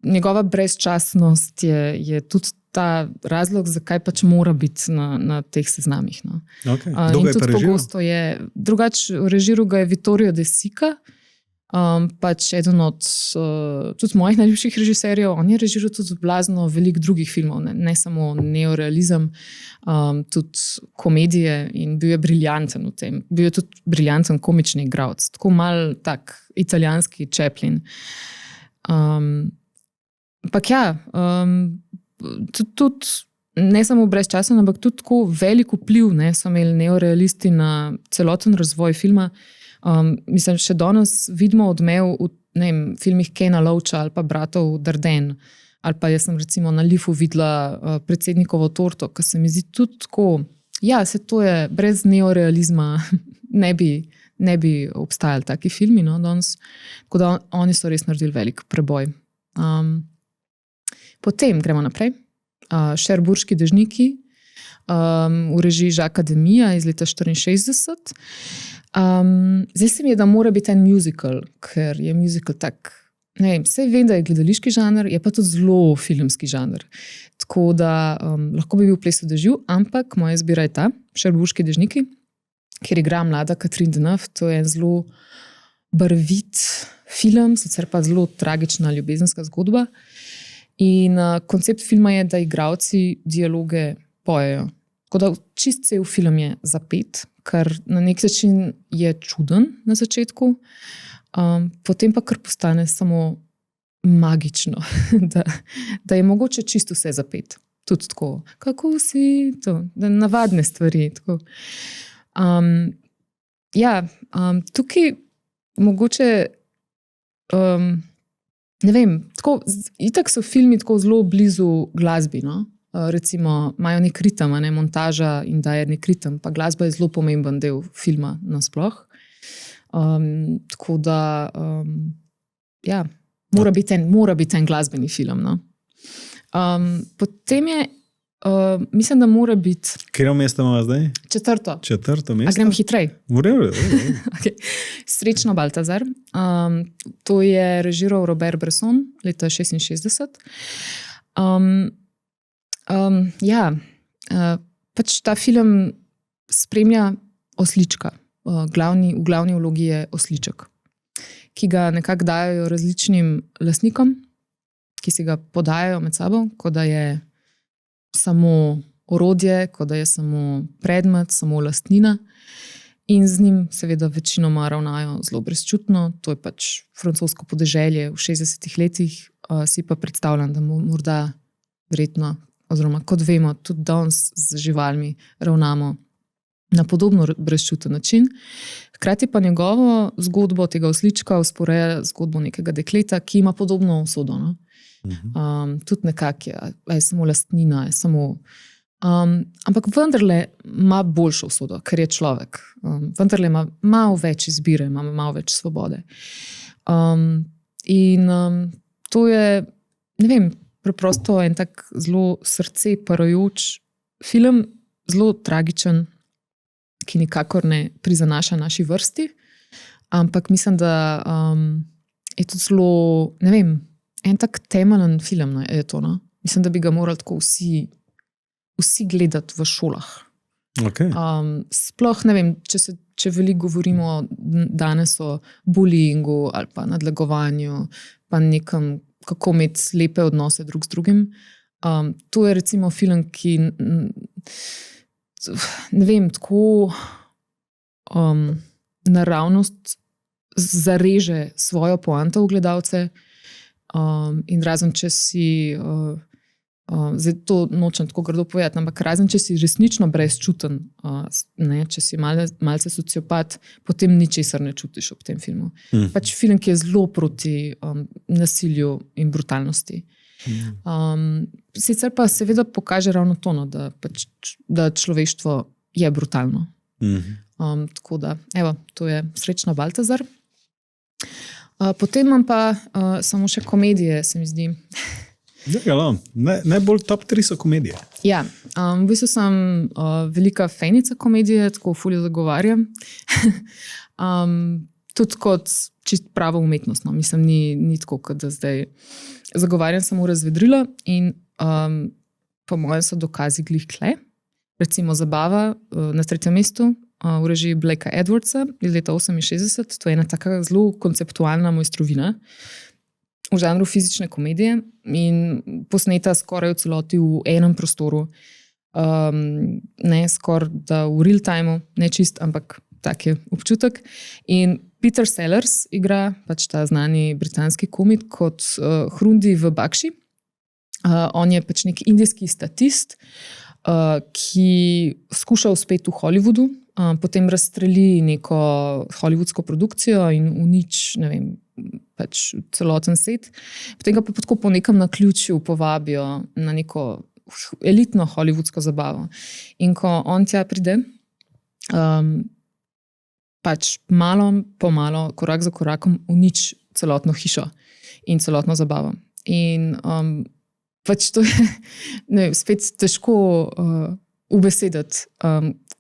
Njegova brezčasnost je tudi ta razlog, zakaj pač mora biti na teh seznamih. No. Okay. Kdo ga je pa režiral? Drugače, režiral ga je Vittorio De Sica, pač eden od tudi mojih najljubših režiserjev. On je režiral tudi blazno veliko drugih filmov, ne samo neorealizem, tudi komedije in bil je briljanten v tem. Bil je tudi briljanten komični igralec, tako mal tak italijanski Chaplin. Ampak ja, tudi ne samo brezčasen, ampak tudi tako velik vpliv so imeli neorealisti na celoten razvoj filma. Mislim, še danes vidimo odmev v filmih Kena Loacha ali pa bratov Dardenne. Ali pa jaz sem recimo na Lifu videla Predsednikovo torto, ki se mi zdi tudi tako, ja, se to je, brez neorealizma ne bi obstajali taki filmi, no, danes. Tako da oni so res naredili velik preboj. Potem gremo naprej. Šerburški dežniki v režiji Jacquesa Demija iz leta 1964. Zdaj se mi je, da mora biti en musical, ker je musical tak, ne vem, saj vem, da je gledališki žanr, je pa tudi zelo filmski žanr. Tako da lahko bi bil Ples v dežju, ampak moja izbira je ta, Šerburški dežniki, kjer igra mlada Catherine Deneuve. To je en zelo barvit film, sicer pa zelo tragična ljubezenska zgodba. In koncept filma je, da igralci dialoge pojejo. Tako da čist cel film je zapet, kar na nek način je čuden na začetku, potem pa kar postane samo magično, da je mogoče čisto vse zapet. Tudi tako, kako si to, da navadne stvari. Tako. Tukaj mogoče ne vem, tako, itak so filmi tako zelo blizu glasbi, no? Recimo, imajo nek ritem, ne? Montaža in daje nek ritem, pa glasba je zelo pomemben del filma nasploh. Tako da, ja, mora biti en glasbeni film, no? Potem je, mislim, da mora biti... Katero mesto imamo zdaj? Četrto mesto? A grem hitrej? Okay. Srečno Baltazar. To je režiral Robert Bresson leta 1966. Pač ta film spremlja oslička. V glavni vlogi je osliček, ki ga nekako dajo različnim lastnikom, ki si ga podajajo med sabo, kot da je samo orodje, kot da je samo predmet, samo lastnina. In z njim seveda večinoma ravnajo zelo brezčutno. To je pač francosko podeželje v 60-ih letih. Si pa predstavljam, da morda verjetno, oziroma kot vemo, tudi danes z živalmi ravnamo na podobno brezčuten način. Hkrati pa njegovo zgodbo tega oslička vzporeja zgodbo nekega dekleta, ki ima podobno usodo. No? Tudi nekako je samo lastnina, je samo... ampak vendarle ima boljšo usodo, ker je človek. Vendarle ima malo več izbire, ima malo več svobode. To je, ne vem, preprosto en tak zelo srce parajoč film, zelo tragičen, ki nikakor ne prizanaša naši vrsti, ampak mislim, da je to zelo, ne vem, en tak temeljen film je to, no? Mislim, da bi ga morali tako vsi gledati v šolah. Okay. Sploh ne vem, če veliko govorimo danes o bullyingu ali pa nadlegovanju, pa nekem, kako imeti lepe odnose drug z drugim. To je recimo film, ki ne vem, tako naravnost zareže svojo poanto v gledalce in razen, če si zdaj to nočem tako grdo povedati, ampak razen, če si resnično brezčuten, če si malce sociopat, potem ničesar ne čutiš ob tem filmu. Pač film, ki je zelo proti nasilju in brutalnosti. Sicer pa seveda pokaže ravno to, da človeštvo je brutalno. Tako da, evo, to je Srečna Baltazar. Potem imam pa samo še komedije, se mi zdi. Najbolj top 3 so komedije. Ja, v bistvu sem velika fenica komedije, tako fuljo zagovarjam. Tudi kot čist pravo umetnost. No. Mislim, ni tako, kot da zdaj zagovarjam samo razvedrilo in po mojem so dokazi glih kle. Recimo Zabava na 3. mestu v režiji Blakea Edwardsa iz leta 68. To je ena taka zelo konceptualna mojstrovina v žanru fizične komedije in posneta skoraj v celoti v enem prostoru. Ne skoraj da v real timeu, ne čist, ampak tak je občutek. In Peter Sellers igra, pač ta znani britanski komik, kot Hrundi v Bakši. On je pač nek indijski statist, ki skuša uspeti v Hollywoodu, potem razstreli neko hollywoodsko produkcijo in unič, ne vem, pač celoten set. Potem ga pa tako po nekem naključju povabijo na neko elitno hollywoodsko zabavo. In ko on tja pride, pač malo po malo, korak za korakom unič celotno hišo in celotno zabavo. In pač to je ne, spet težko ubesediti,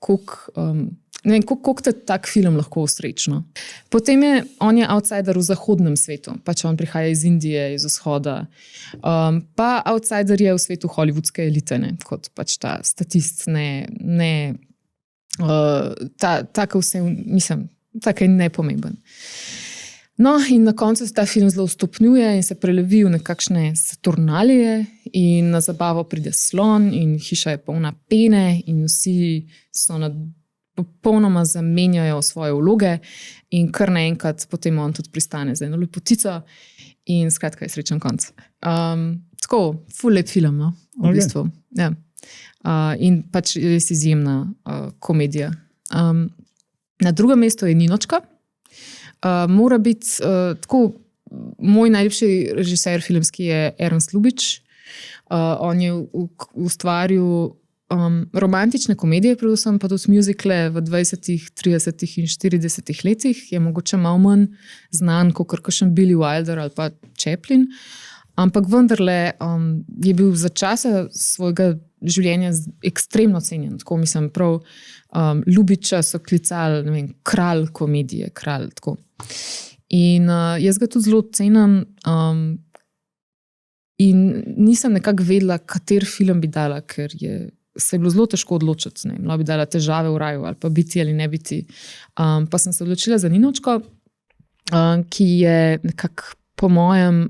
koliko te tak film lahko usrečno. Potem on je outsider v zahodnem svetu, pač on prihaja iz Indije, iz vzhoda, pa outsider je v svetu hollywoodske elite, ne, kot pač ta statist, tako vse, mislim, tako je nepomemben. No, in na koncu se ta film zelo stopnjuje in se prelevi v nekakšne saturnalije in na zabavo pride slon in hiša je polna pene in vsi so popolnoma zamenjajo svoje vloge in kar naenkrat potem on tudi pristane za eno lepotico in skratka je srečen konc. Tako, ful lep film, no, v bistvu. Ja. In pač res izjemna komedija. Na 2. mestu je Ninočka. Mora biti tako, moj najljubši režiser filmski je Ernst Lubitsch. On je ustvaril romantične komedije, predvsem pa tudi muzikle v 20., 30. in 40. letih. Je mogoče malo manj znan, kot kakšen Billy Wilder ali pa Chaplin. Ampak vendarle je bil za časa svojega življenja ekstremno cenjen. Tako mislim, prav Lubitša so klicali, ne vem, kralj komedije, kralj, tako. In jaz ga tudi zelo cenim In nisem nekako vedela, kater film bi dala, ker se je bilo zelo težko odločiti. Lahko bi dala Težave v raju ali pa Biti ali ne biti. Pa sem se odločila za Ninočko, ki je nekako po mojem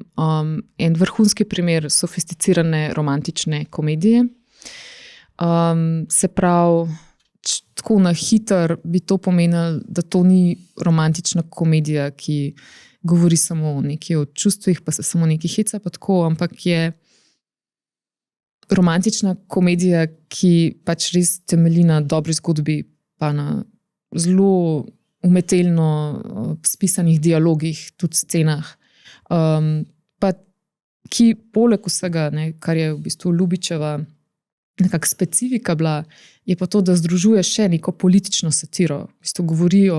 en vrhunski primer sofisticirane romantične komedije. Se pravi, tako na hiter bi to pomenilo, da to ni romantična komedija, ki govori samo nekaj o čustvih, pa se samo nekaj heca, pa tako, ampak je romantična komedija, ki pač res temelji na dobri zgodbi, pa na zelo umetelno spisanih dialogih, tudi scenah. Pa ki poleg vsega, kar je v bistvu Ljubičeva nekak specifika bila, je pa to, da združuje še neko politično satiro. V bistvu govori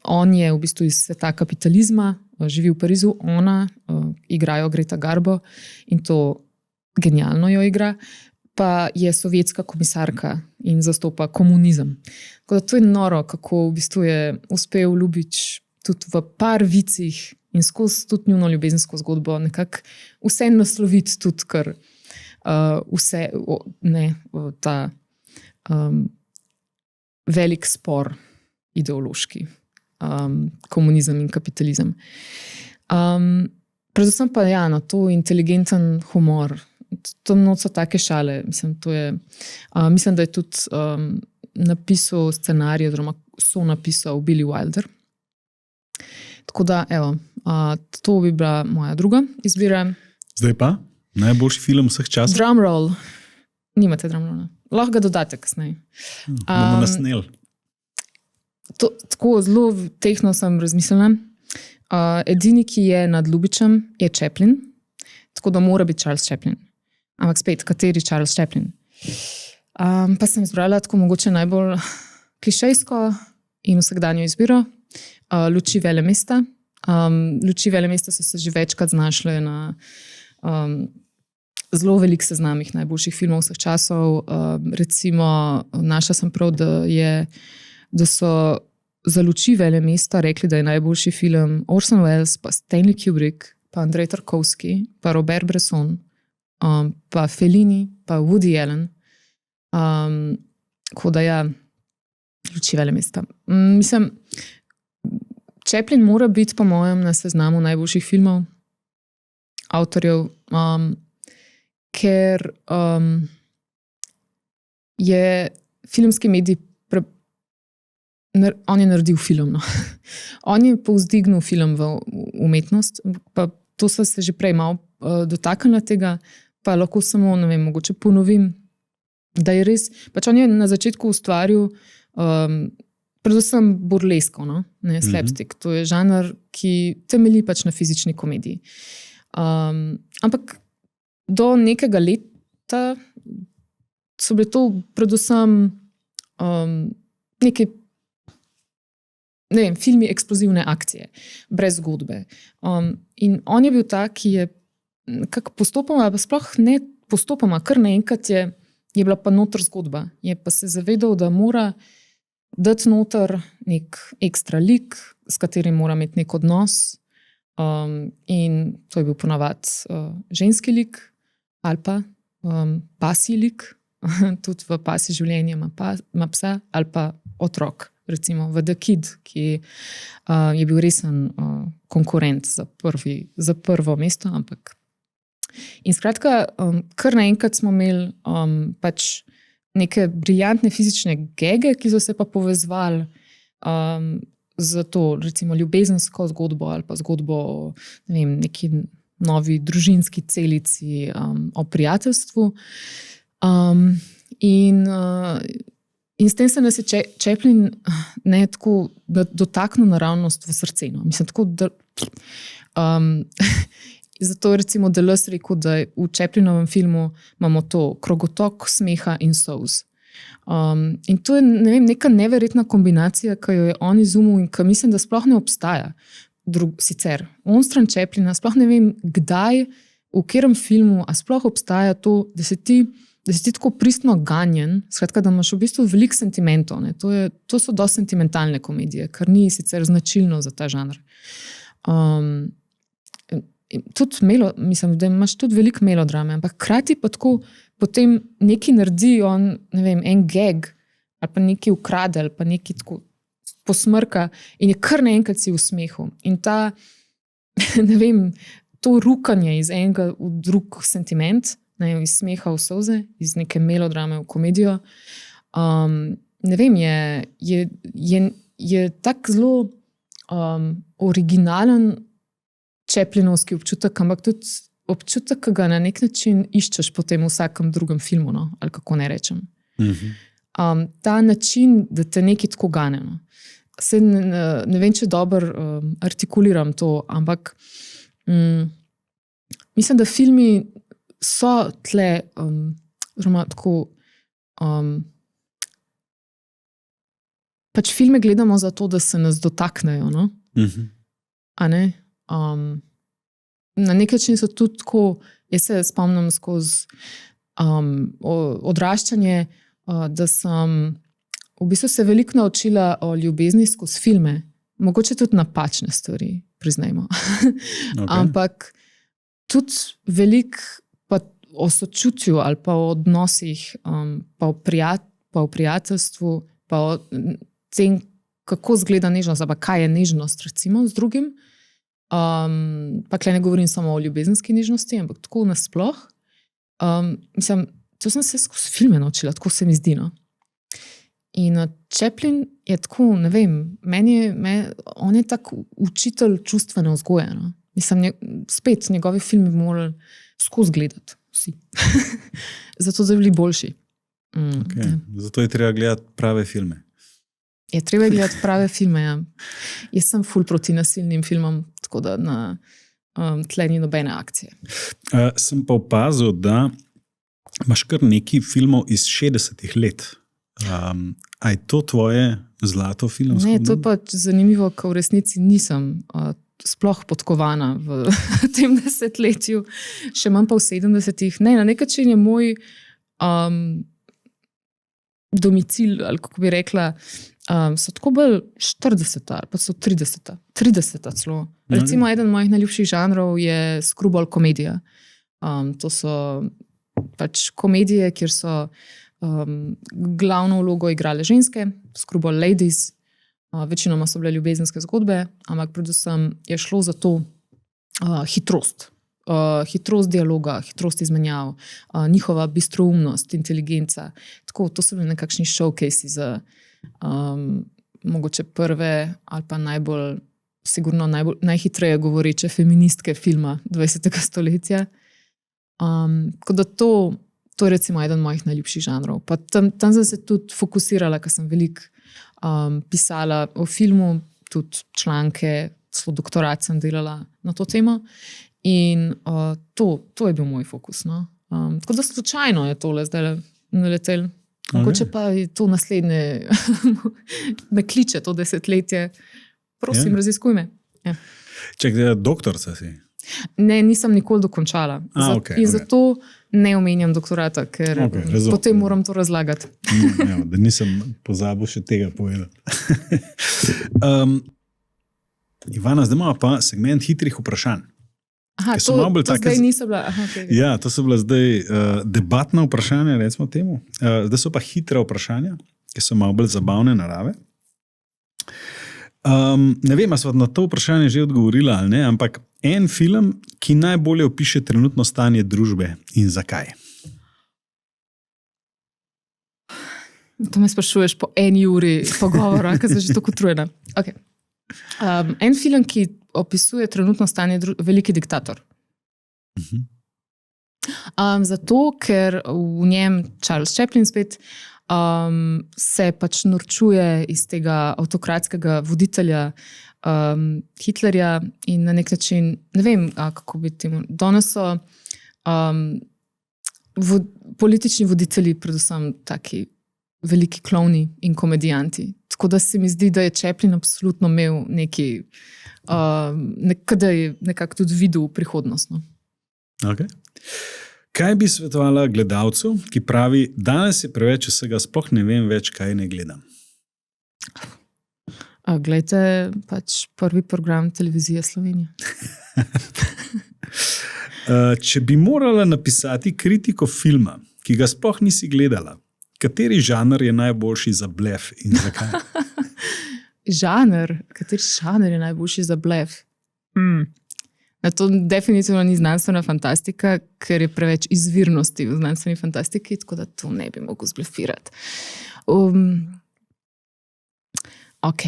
on je v bistvu iz sveta kapitalizma, živi v Parizu, ona igrajo Greta Garbo in to genialno jo igra, pa je sovjetska komisarka in zastopa komunizem. Tako da to je noro, kako v bistvu je uspel Ljubič tudi v par vicih in skozi tudi njuno ljubezensko zgodbo nekako vse nasloviti tudi, kar ta velik spor ideološki, komunizem in kapitalizem. Predvsem pa na to inteligenten humor. Tam so take šale. Mislim, da je tudi napisal scenarij, oziroma so napisal Billy Wilder. Tako da, to bi bila moja druga izbira. Zdaj pa? Najboljši film vseh časov? Drumroll. Nimate drumrolla. Lahko ga dodate kasneje. Bomo nasneli. Tako zelo tehno sem razmislila. Edini, ki je nad Ljubičem, je Chaplin. Tako da mora biti Charles Chaplin. Ampak spet, kateri Charles Chaplin? Pa sem izbrala tako mogoče najbolj klišejsko in vsakdanjo izbiro. Luči velemesta. Luči velemesta so se že večkrat znašle na zelo velik seznamih najboljših filmov vseh časov. Recimo, našla sem prav, da so za Luči velemesta rekli, da je najboljši film Orson Welles, pa Stanley Kubrick, pa Andrej Tarkovski, pa Robert Bresson, pa Fellini, pa Woody Allen. Tako da Luči velemesta. Mislim, Chaplin mora biti po mojem na seznamu najboljših filmov avtorjev, ker je filmski medij on je naredil film. No. On je povzdignil film v umetnost, pa to so se že prej malo dotaknila tega, pa lahko samo, mogoče ponovim, da je res, pač on je na začetku ustvaril predvsem burlesko, slapstick. To je žanr, ki temelji pač na fizični komediji. Ampak do nekega leta so bile to predvsem filmi eksplozivne akcije, brez zgodbe. In on je bil ta, ki je postopoma, pa sploh ne postopoma, kar naenkrat je bila pa noter zgodba. Je pa se zavedal, da mora dati noter nek ekstra lik, s katerim mora imeti nek odnos. In to je bil ponavadi ženski lik ali pa pasji lik, tudi v pasji življenje ima psa, ali pa otrok, recimo v The Kid, ki je bil resen konkurent za prvo mesto, ampak. In skratka, kar naenkrat smo imeli pač neke briljantne fizične gege, ki so se pa povezvali za to, recimo, ljubezensko zgodbo ali pa zgodbo o neki novi družinski celici, o prijateljstvu. In s tem se nas je Chaplin tako dotaknil naravnost v srce. No. Mislim, tako da zato recimo Deleuze rekel, da v Chaplinovem filmu imamo to krogotok smeha in solz. In to je, neka neverjetna kombinacija, ki jo je on izumil in ki mislim, da sploh ne obstaja sicer. Onstran Chaplina, sploh ne vem, kdaj, v katerem filmu, a sploh obstaja to, da si ti tako pristno ganjen, skratka, da imaš v bistvu veliko sentimentov. To so dosti sentimentalne komedije, kar ni sicer značilno za ta žanr. tudi mislim, da imaš tudi veliko melodrame, ampak hkrati pa tako potem nekaj naredi on, ne vem, en gag, ali pa nekaj ukrade, ali pa nekaj tako posmrka in je kar naenkrat si v smehu. In ta, ne vem, to rukanje iz enega v drug sentiment, ne, iz smeha v solze, iz neke melodrame v komedijo, ne vem, je tak zelo originalen Chaplinovski občutek, ampak tudi občutek, ki ga na nek način iščeš potem v vsakem drugem filmu, no? Ali kako ne rečem. Ta način, da te nekaj tako gane. No? Ne vem, če dobro artikuliram to, ampak mislim, da filmi so tle oziroma tako pač filme gledamo zato, da se nas dotaknejo, no? A ne? Na nek način so tudi tako, jaz se spomnim skozi odraščanje, da sem v bistvu se veliko naučila o ljubezni skozi filme, mogoče tudi napačne stvari, priznajmo. Ampak tudi veliko pa o sočutju ali pa o odnosih, pa o prijateljstvu, pa o tem, kako zgleda nežnost, pa kaj je nežnost, recimo, z drugim. Pa tukaj ne govorim samo o ljubezenski nežnosti, ampak tako nasploh. Mislim, to sem se skozi filme naučila, tako se mi zdi, no. In Chaplin je tako, ne vem, on je tak učitelj čustvene vzgoje, no. Mislim, spet njegovi filmi bi morali skozi gledati vsi. Zato da bi bili boljši. Zato je treba gledati prave filme. Je treba gledati prave filme, ja. Jaz sem ful proti nasilnim filmom, tako da na tle ni nobene akcije. Sem pa opazil, da imaš kar nekaj filmov iz 60-ih let. A je to tvoje zlato filmsko? Ne, to je pač zanimivo, ker v resnici nisem sploh podkovana v tem desetletju, še manj pa v 70-ih. Ne, na nek način je moj domicil, ali kako bi rekla, so tako bolj 40 ali pa so 30 celo. Recimo, eden mojih najljubših žanrov je screwball komedija. To so pač komedije, kjer so glavno vlogo igrale ženske, screwball ladies, večinoma so bile ljubezenske zgodbe, ampak predvsem je šlo za to hitrost. Hitrost dialoga, hitrost izmenjav, njihova bistroumnost, inteligenca. Tako, to so bili nekakšni showcase za mogoče prve ali pa sigurno najhitreje govoreče feministke filma 20. stoletja. Tako da to je recimo eden mojih najljubših žanrov. Pa tam sem se tudi fokusirala, ker sem veliko pisala o filmu, tudi članke, celo doktorat sem delala na to temo. In to je bil moj fokus. No? Tako da slučajno je tole zdaj naletel. Mogoče pa je to naslednje, me kliče to desetletje. Prosim, raziskуj me. Ja. Čekaj, doktorca si? Ne, nisem nikoli dokončala. Zato ne omenjam doktorata, ker potem moram to razlagati. Da nisem pozabil še tega povedati. Ivana, zdaj imamo pa segment hitrih vprašanj. To zdaj niso bila. Ja, to so bila zdaj debatna vprašanja, recimo temu. Zdaj so pa hitre vprašanja, ki so malo bolj zabavne narave. Ne vem, ali sva na to vprašanje že odgovorila ali ne, ampak en film, ki najbolje opiše trenutno stanje družbe in zakaj? To me sprašuješ po 1 uri pogovora, ker sem že tako utrujena. Okay. En film, ki opisuje trenutno stanje Veliki diktator. Zato, ker v njem Charles Chaplin spet se pač norčuje iz tega avtokratskega voditelja Hitlerja in na nek način, ne vem, kako bi temu, danes so politični voditelji predvsem taki veliki klovni in komedijanti. Tako da se mi zdi, da je Chaplin absolutno imel neki, da je nekako tudi videl prihodnost. No? Okay. Kaj bi svetovala gledalcu, ki pravi, danes je preveč vsega, sploh ne vem več, kaj ne gledam? Glejte pač prvi program televizije Slovenije. Če bi morala napisati kritiko filma, ki ga sploh nisi gledala, kateri žanr je najboljši za blef in zakaj? Kateri žanr je najboljši za blef? To definitivno ni znanstvena fantastika, ker je preveč izvirnosti v znanstveni fantastiki, tako da to ne bi mogel zblefirati. Ok.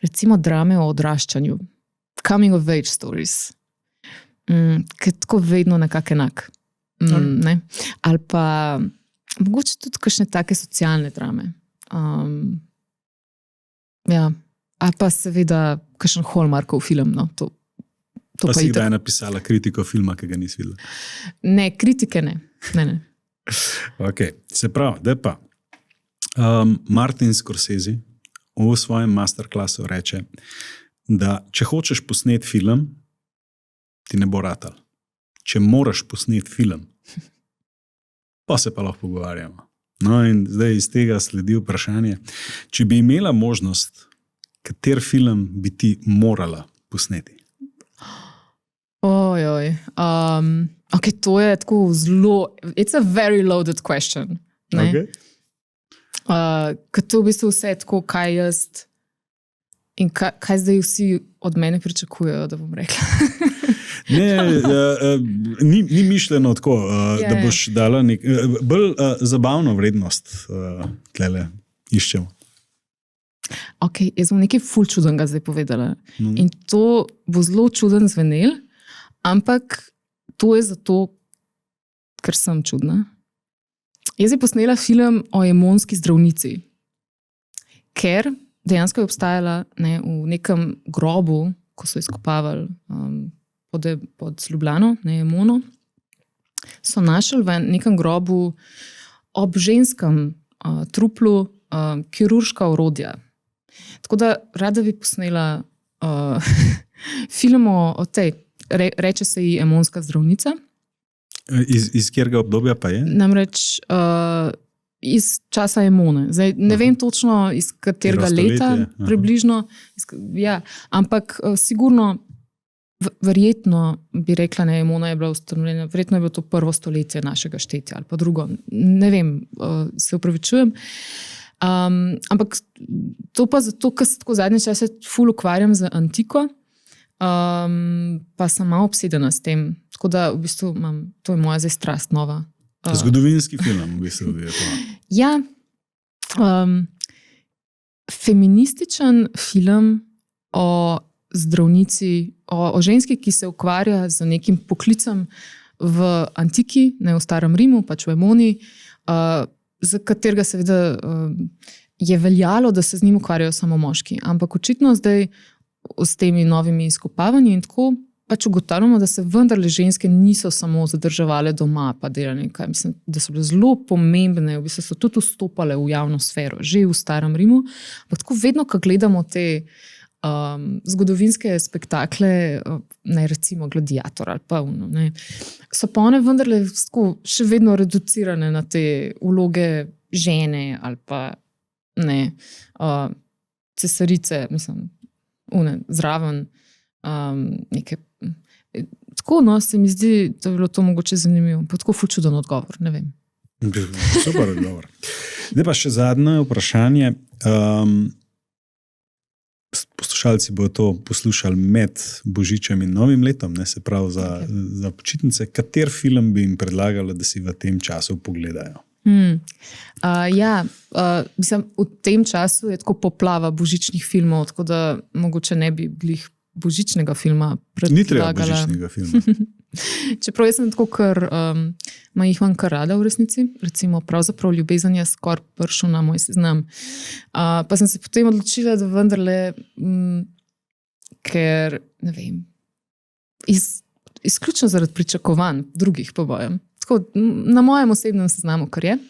Recimo drame o odraščanju. Coming of age stories. Ki je tako vedno nekako enak. Ne? Ali pa mogoče tudi kakšne take socialne drame. Ja. Ali pa seveda kakšen Hallmarkov film. No? To pa si kdaj napisala kritiko filma, ki ga nisi videla? Ne, kritike ne. Ok, se pravi, da pa Martin Scorsese v svojem masterclassu reče, da če hočeš posneti film, ti ne bo ratal. Če moraš posneti film, pa se pa lahko pogovarjamo. No in zdaj iz tega sledi vprašanje, če bi imela možnost, kater film bi ti morala posneti? Ok, to je tako zelo, it's a very loaded question. Ne? Okay. Ker to v bistvu vse tako, kaj jaz in kaj zdaj vsi od mene pričakujejo, da bom rekla. Ni mišljeno tako, da boš dala bolj zabavno vrednost tlele iščemo. Ok, jaz bom nekaj ful čudenega zdaj povedala. In to bo zelo čuden zvenel, ampak to je zato, ker sem čudna. Jaz bi posnela film o emonski zdravnici, ker dejansko je obstajala v nekem grobu, ko so izkopavali pod Ljubljano, Emono, so našli v nekem grobu ob ženskem truplu kirurška orodja. Tako da rada bi posnela film o tej, reče se ji Emonska zdravnica. Iz kjerega obdobja pa je? Namreč iz časa Emone. Zdaj, ne vem točno iz katerega leta približno, ja, ampak sigurno verjetno bi rekla, Emona je bila ustanovljena, verjetno je bilo to prvo stoletje našega štetja ali pa drugo. Ne vem, se opravičujem. Ampak to pa zato, ker se tako zadnje čase ful ukvarjam z antiko, pa sem malo obsedena s tem. Tako da v bistvu to je moja zdaj strast nova. Zgodovinski film v bistvu je to. Ja. Feminističen film o zdravnici, o ženski, ki se ukvarja z nekim poklicem v antiki, ne v starem Rimu, pač v Emoni, za katerega seveda je veljalo, da se z njim ukvarjajo samo moški. Ampak očitno zdaj s temi novimi izkopavanji in tako pač ugotavljamo, da se vendarle ženske niso samo zadrževale doma pa delali nekaj. Mislim, da so bile zelo pomembne, v bistvu so tudi vstopale v javno sfero, že v starem Rimu. Ampak tako vedno, ko gledamo te zgodovinske spektakle, ne recimo Gladiator ali pa ne, so pa one vendarle še vedno reducirane na te vloge žene ali pa ne, cesarice, mislim, zraven neke. Tako, no, se mi zdi, da je bilo to mogoče zanimivo. Pa tako ful čuden odgovor, ne vem. Super odgovor. Zdaj pa še zadnje vprašanje. Poslušalci bodo to poslušali med Božičem in Novim letom, ne, se pravi za počitnice. Kater film bi jim predlagala, da si v tem času pogledajo? Mislim, v tem času je tako poplava božičnih filmov, tako da mogoče ne bi glih božičnega filma predlagala. Ni treba božičnega filma. Čeprav jaz sem tako, ker jih imam kar rada v resnici. Recimo, pravzaprav Ljubezen je skoraj prišel na moj seznam. Pa sem se potem odločila, da vendarle, ker, ne vem, izključno zaradi pričakovanj drugih pobojem. Tako, na mojem osebnem seznamu, kar je.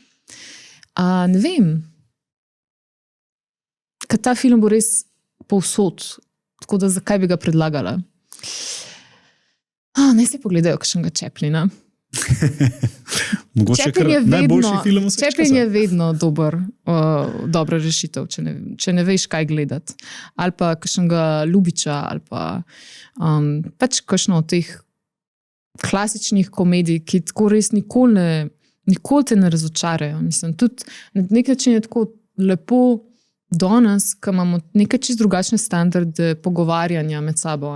Ne vem, ker ta film bo res povsod, tako da zakaj bi ga predlagala? Ne si pogledajo kakšnega Chaplina. Mogoče kar najboljši film vseh časa. Chaplin je vedno dobra rešitev, če ne veš, kaj gledati. Ali pa kakšnega Ljubiča, ali pa pač kakšno od teh klasičnih komedij, ki tako res nikoli te ne razočarajo. Mislim, tudi na nek način je tako lepo danes, ko imamo nekaj čist drugačne standarde pogovarjanja med sabo.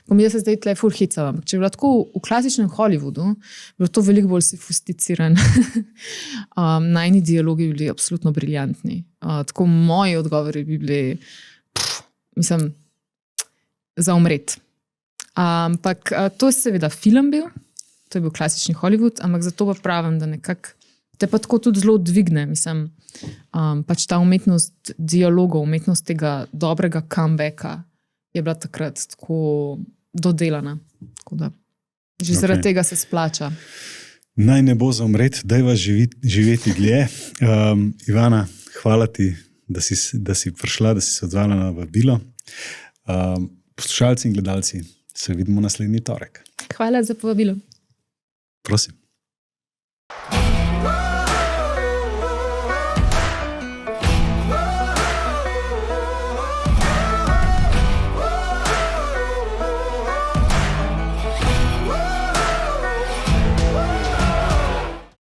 Mi se zdaj tle ful hecam. Če bi bilo tako v klasičnem Hollywoodu, bi bilo to veliko bolj sofisticirano. Najni dialogi bi bili absolutno briljantni. Tako moji odgovori bi bili, mislim, za umret. Ampak to je seveda film bil, to je bil klasični Hollywood, ampak zato pa pravim, da nekako te pa tako tudi zelo dvigne, mislim, pač ta umetnost dialogov, umetnost tega dobrega comebacka je bila takrat tako dodelana. Tako da, že zaradi tega se splača. Naj ne bo za umret, dajva živeti dlje. Ivana, hvala ti, da si prišla, da si se odzvala na vabilo. Poslušalci in gledalci, se vidimo naslednji torek. Hvala za povabilo. Prosim.